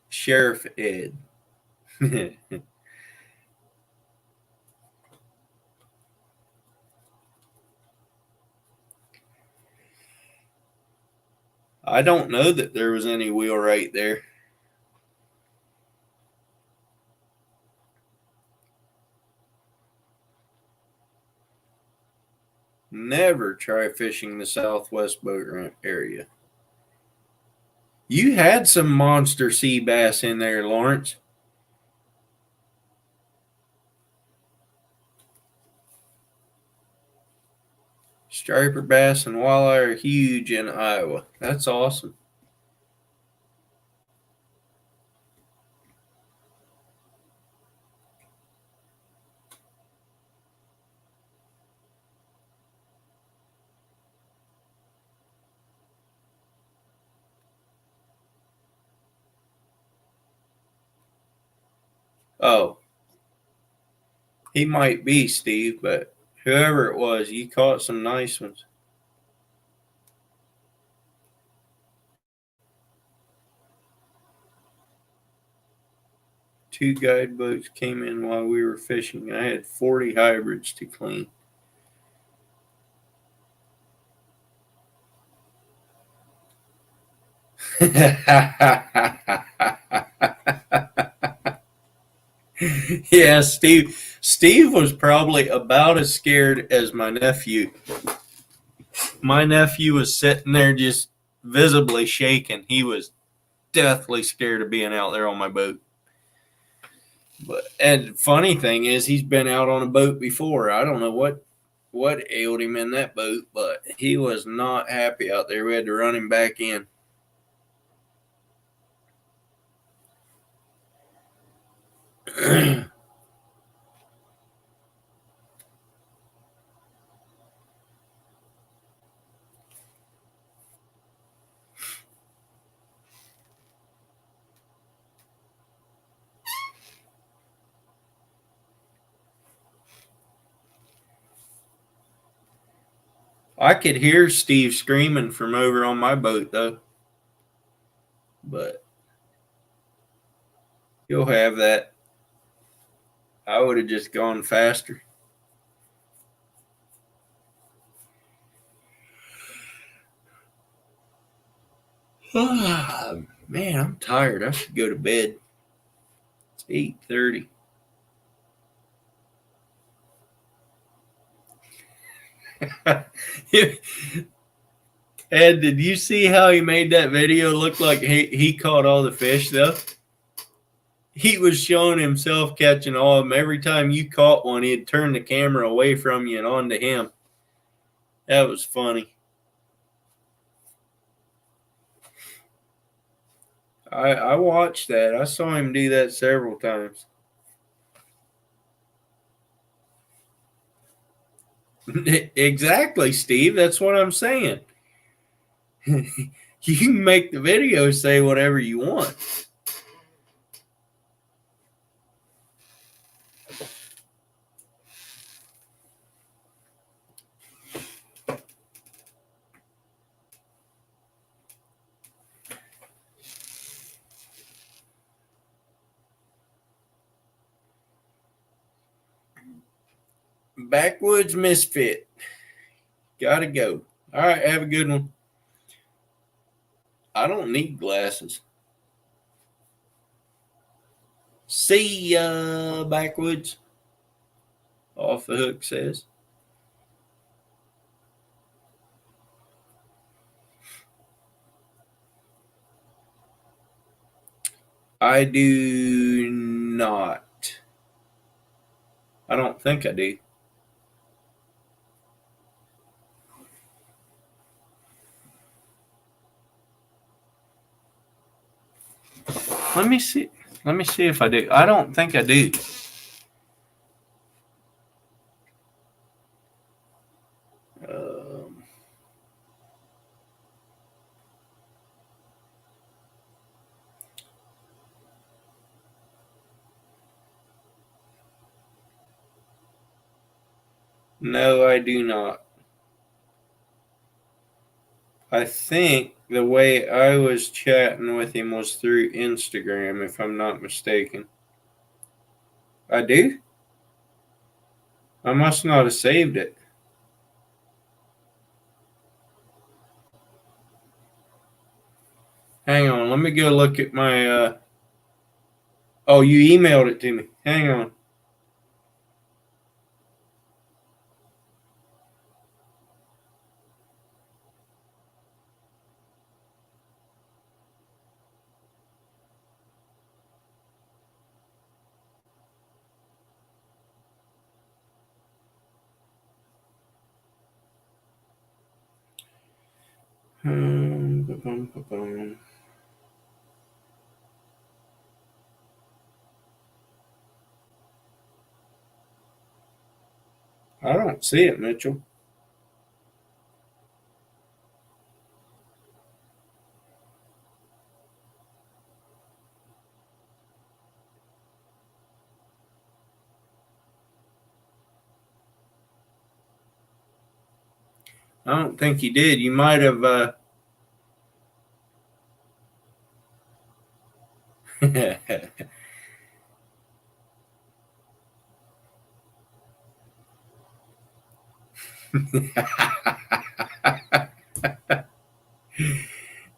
Sheriff Ed. I don't know that there was any wheelwright there. Never try fishing the Southwest boat ramp area. You had some monster sea bass in there, Lawrence. Striper bass and walleye are huge in Iowa. That's awesome. Oh, he might be, Steve, but whoever it was, you caught some nice ones. Two guide boats came in while we were fishing. I had 40 hybrids to clean. Yeah, Steve. Steve was probably about as scared as my nephew. My nephew was sitting there just visibly shaking. He was deathly scared of being out there on my boat. But and funny thing is, he's been out on a boat before. I don't know what ailed him in that boat, but he was not happy out there. We had to run him back in. I could hear Steve screaming from over on my boat, though. But you'll have that. I would have just gone faster. Man, I'm tired. I should go to bed. It's 8:30. Ed, did you see how he made that video look like he caught all the fish, though? He was showing himself catching all of them. Every time you caught one, he'd turn the camera away from you and onto him. That was funny. I watched that. I saw him do that several times. Exactly, Steve. That's what I'm saying. You can make the video say whatever you want. Backwoods Misfit. Gotta go. All right, have a good one. I don't need glasses. See ya, Backwoods. Off the Hook says. I do not. I don't think I do. Let me see. Let me see if I do. I don't think I do. Um, no, I do not. I think the way I was chatting with him was through Instagram, if I'm not mistaken. I do? I must not have saved it. Hang on, let me go look at my. Oh, you emailed it to me. Hang on. Ba-bum. I don't see it, Mitchell. I don't think you did. You might have.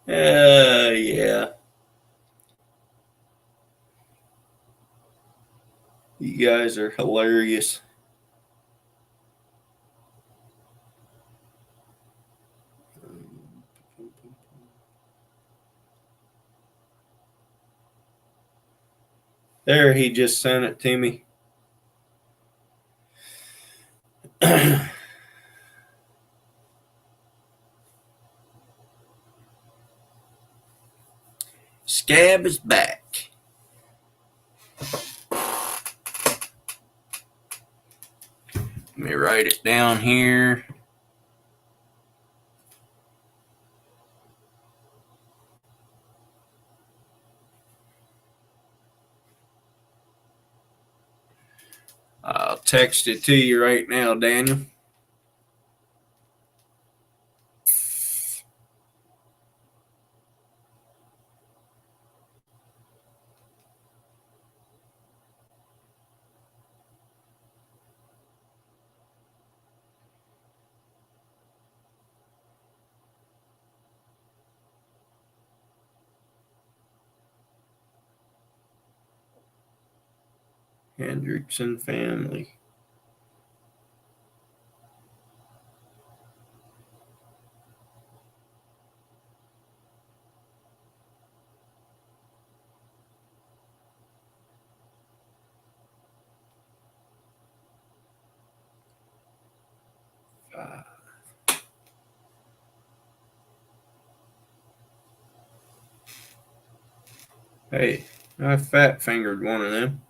Yeah. You guys are hilarious. There, he just sent it to me. Scab is back. Let me write it down here. I'll text it to you right now, Daniel. Hendrickson family. Hey, I fat fingered one of them.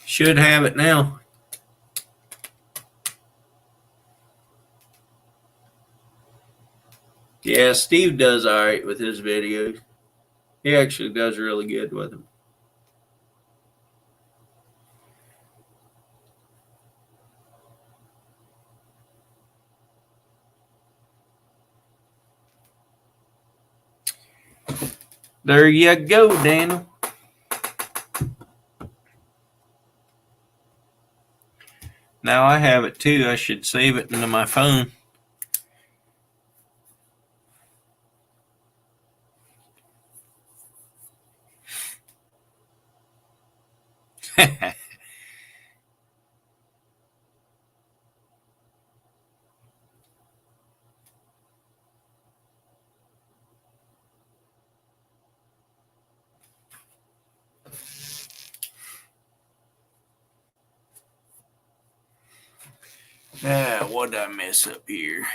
Should have it now. Yeah, Steve does all right with his videos. He actually does really good with them. There you go, Daniel. Now I have it too. I should save it into my phone. What did I mess up here?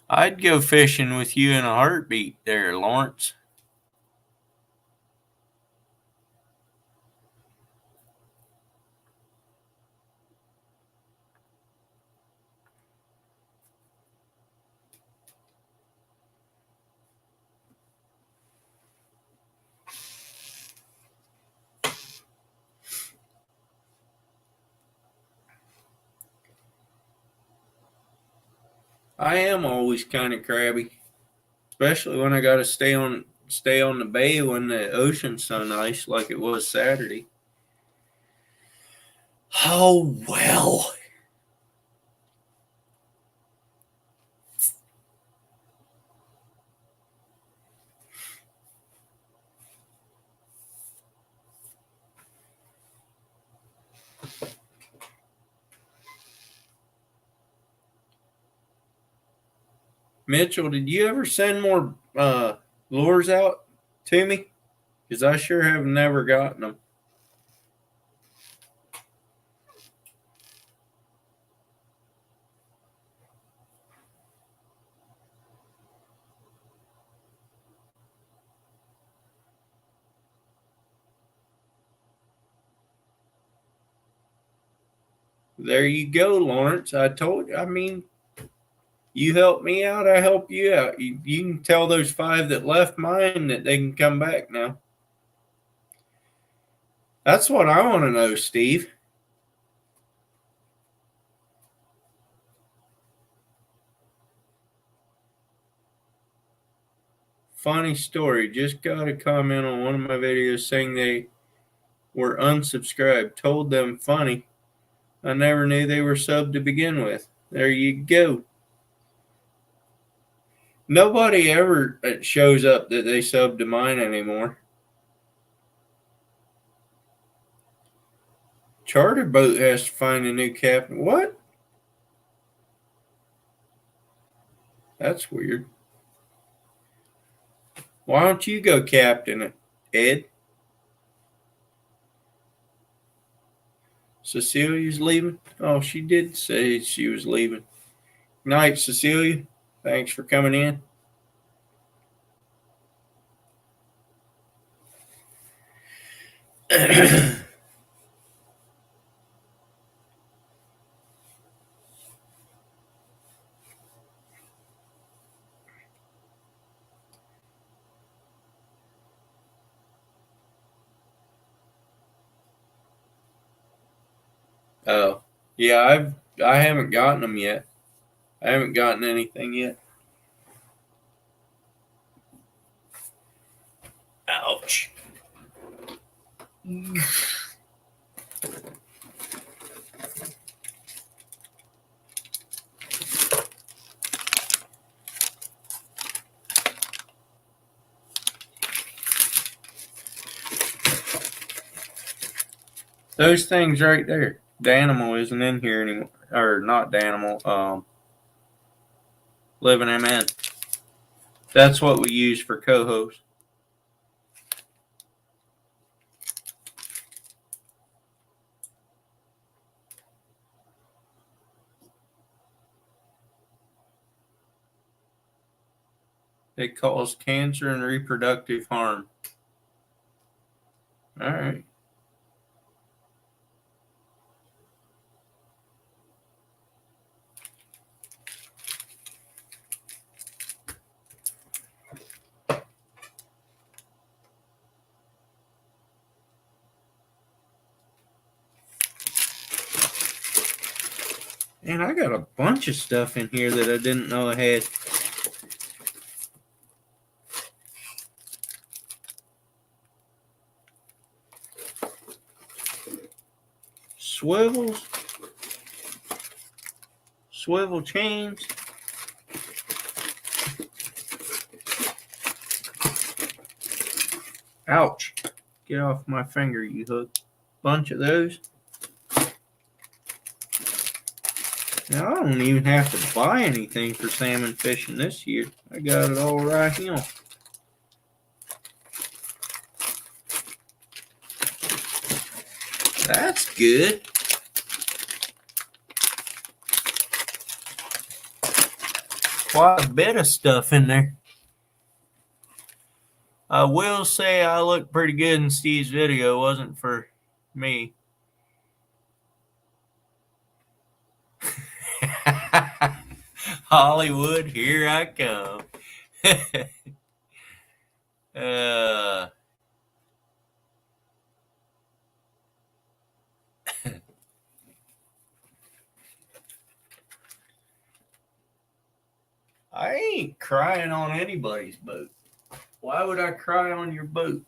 I'd go fishing with you in a heartbeat there, Lawrence. I am always kind of crabby, especially when I got to stay on the bay when the ocean's so nice, like it was Saturday. Oh well. Mitchell, did you ever send more lures out to me? Because I sure have never gotten them. There you go, Lawrence. I told you. I mean, you help me out, I help you out. You can tell those 5 that left mine that they can come back now. That's what I want to know, Steve. Funny story. Just got a comment on one of my videos saying they were unsubscribed. Told them funny. I never knew they were subbed to begin with. There you go. Nobody ever shows up that they sub to mine anymore. Charter boat has to find a new captain. What? That's weird. Why don't you go captain it, Ed? Cecilia's leaving? Oh, she did say she was leaving. Night, Cecilia. Thanks for coming in. Oh, yeah, I haven't gotten them yet. I haven't gotten anything yet. Ouch. Those things right there. Danimal isn't in here anymore. Or not Danimal. Living MN. That's what we use for co-host. They cause cancer and reproductive harm. All right. And I got a bunch of stuff in here that I didn't know I had. Swivels, swivel chains. Ouch. Get off my finger, you hook. Bunch of those. Now, I don't even have to buy anything for salmon fishing this year. I got it all right here. That's good. Quite a bit of stuff in there. I will say I looked pretty good in Steve's video. It wasn't for me. Hollywood, here I come. uh, I ain't crying on anybody's boat. Why would I cry on your boat?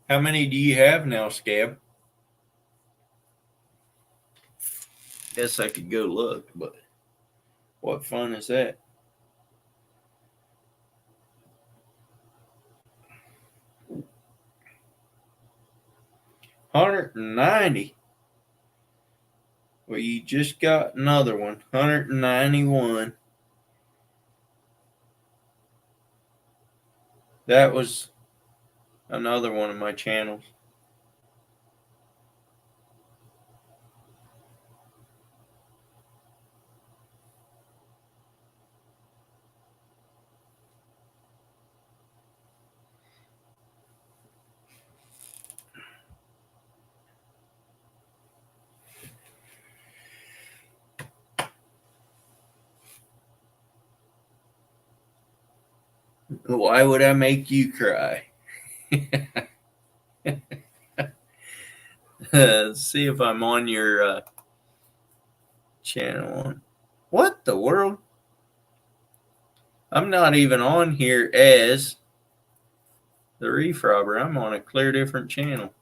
How many do you have now, Scab? Guess I could go look, but what fun is that? $190. Well, you just got another one. 191. That was another one of my channels. Why would I make you cry? Let's see if I'm on your channel. What the world? I'm not even on here as the Reef Robber. I'm on a clear different channel.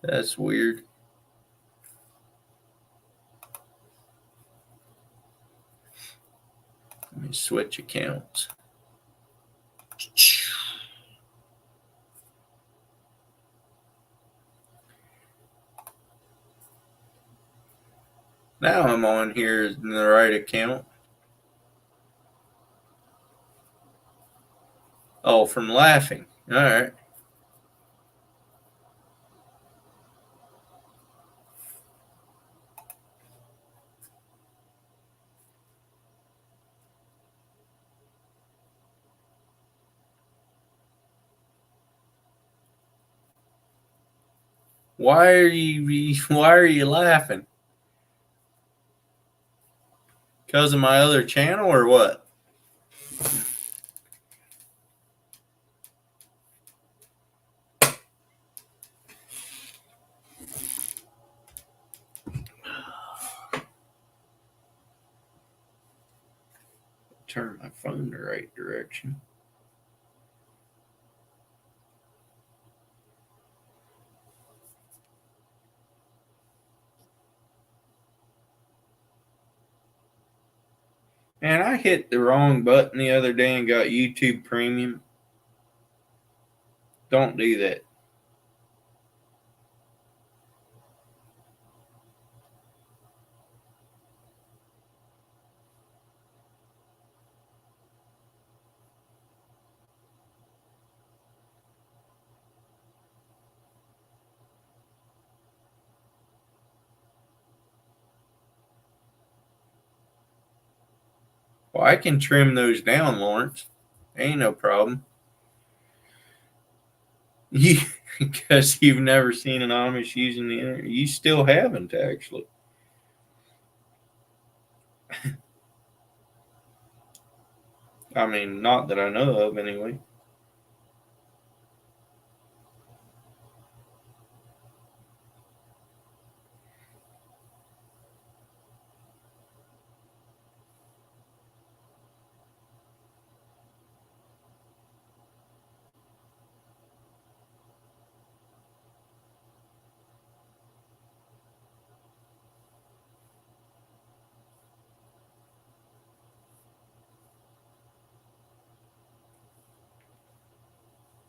That's weird. Let me switch accounts. Now I'm on here in the right account. Oh, from laughing. All right. Why are you laughing? Because of my other channel or what? Turn my phone the right direction. Man, I hit the wrong button the other day and got YouTube Premium. Don't do that. Well, I can trim those down, Lawrence. Ain't no problem. You, because you've never seen an Amish using the internet. You still haven't, actually. I mean, not that I know of, anyway.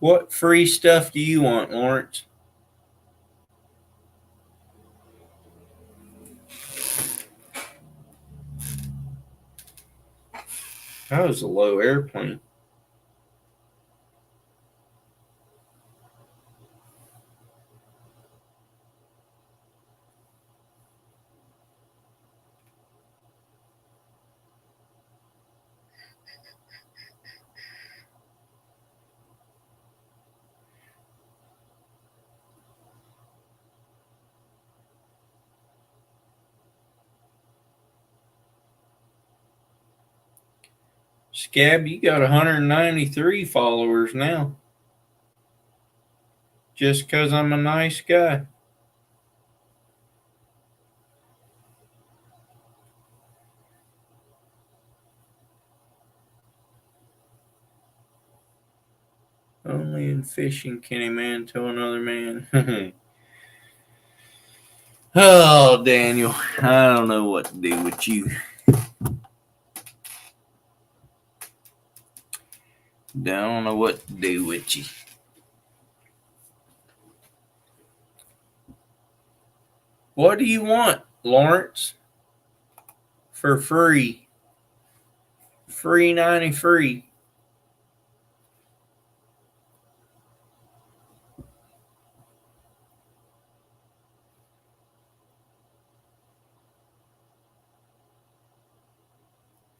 What free stuff do you want, Lawrence? That was a low airplane. Scab, you got 193 followers now. Just because I'm a nice guy. Only in fishing can a man tell another man. Oh, Daniel, I don't know what to do with you. Don't know what to do with you. What do you want, Lawrence? For free. Free 90 free.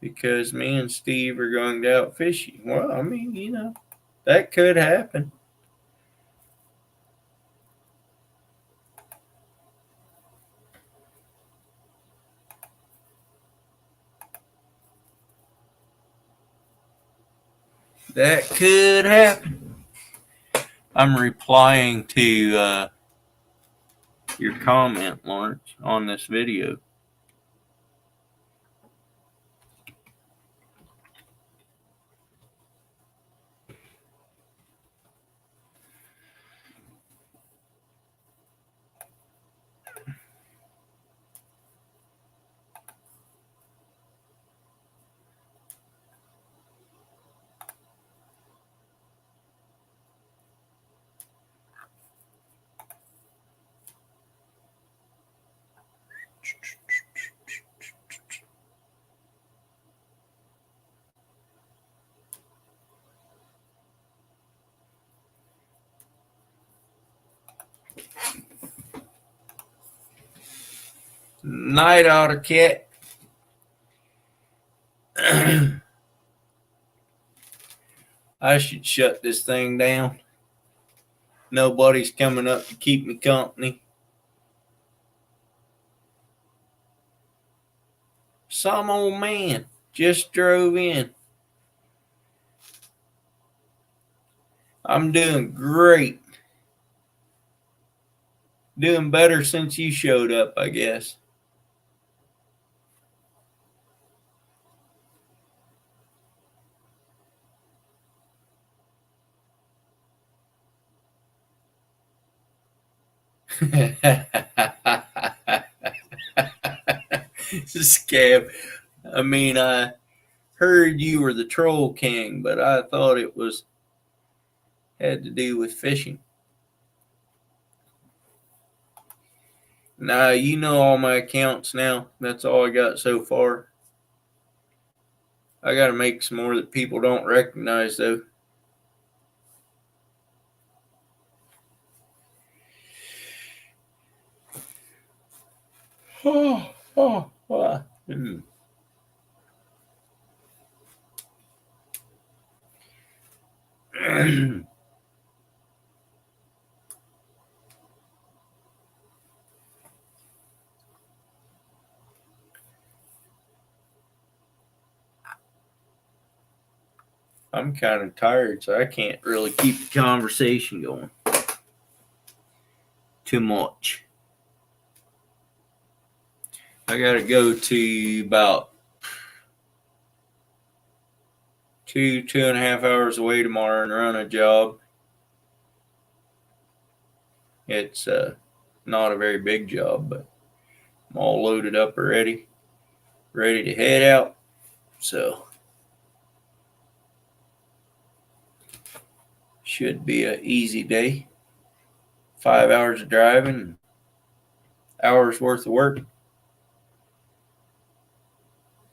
Because me and Steve are going to out fishing. Well, I mean, you know, that could happen. That could happen. I'm replying to your comment, Lawrence, on this video. Night Otter Cat. I should shut this thing down. Nobody's coming up to keep me company. Some old man just drove in. I'm doing great. Doing better since you showed up, I guess. Scab. I mean, I heard you were the troll king, but I thought it was had to do with fishing. Nah, you know all my accounts now. That's all I got so far. I got to make some more that people don't recognize, though. I'm kind of tired, so I can't really keep the conversation going too much. I got to go to about 2.5 hours away tomorrow and run a job. It's not a very big job, but I'm all loaded up already, ready to head out. So Should be an easy day. 5 hours of driving, hours worth of work.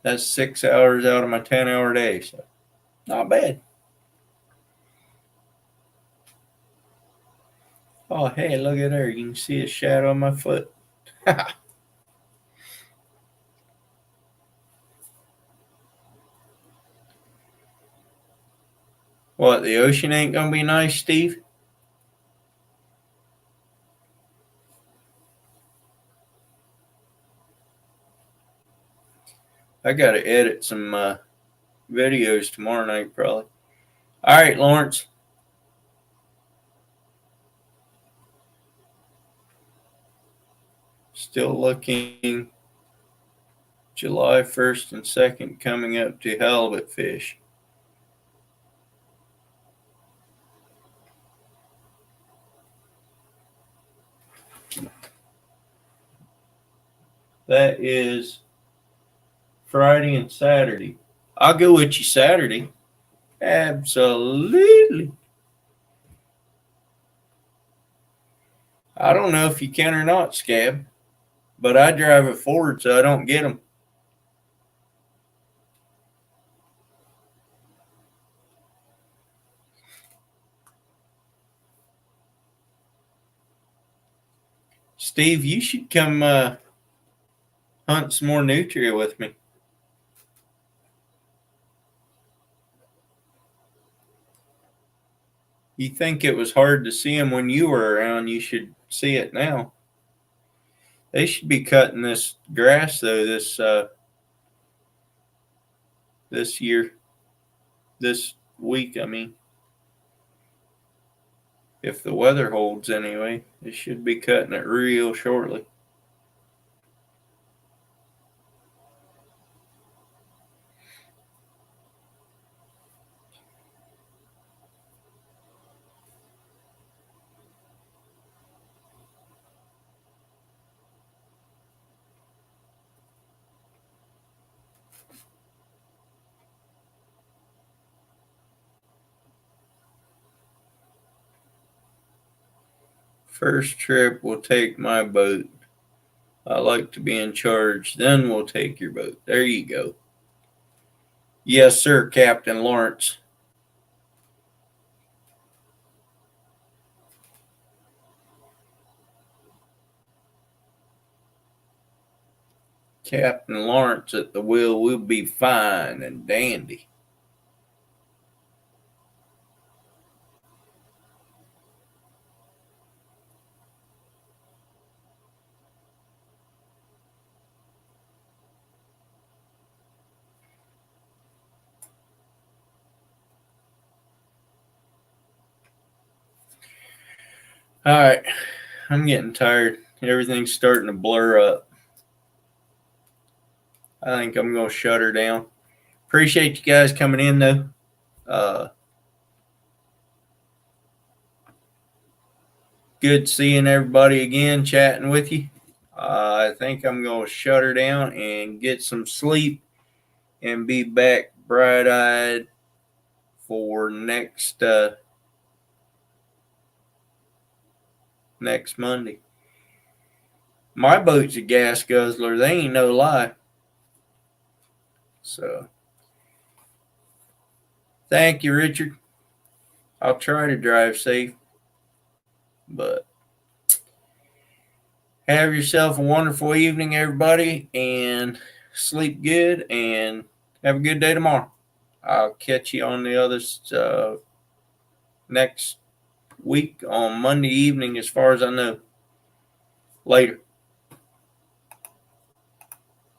That's 6 hours out of my 10-hour day, so not bad. Oh, hey, look at there. You can see a shadow on my foot. What, the ocean ain't gonna be nice, Steve? I gotta edit some videos tomorrow night, probably. All right, Lawrence. Still looking July 1st and 2nd coming up to halibut fish. That is Friday and Saturday. I'll go with you Saturday. Absolutely. I don't know if you can or not, Scab, but I drive a Ford, so I don't get them. Steve, you should come hunt some more nutria with me. You think it was hard to see them when you were around, you should see it now. They should be cutting this grass though this year. This week, I mean. If the weather holds anyway, they should be cutting it real shortly. First trip, we'll take my boat. I like to be in charge. Then we'll take your boat. There you go. Yes, sir, Captain Lawrence. Captain Lawrence at the wheel will be fine and dandy. All right, I'm getting tired. Everything's starting to blur up. I think I'm going to shut her down. Appreciate you guys coming in, though. Good seeing everybody again, chatting with you. I think I'm going to shut her down and get some sleep and be back bright-eyed for next Monday. My boat's a gas guzzler. They ain't no lie. So, thank you, Richard. I'll try to drive safe, but have yourself a wonderful evening, everybody, and sleep good, and have a good day tomorrow. I'll catch you on the others next week on Monday evening, as far as I know. Later.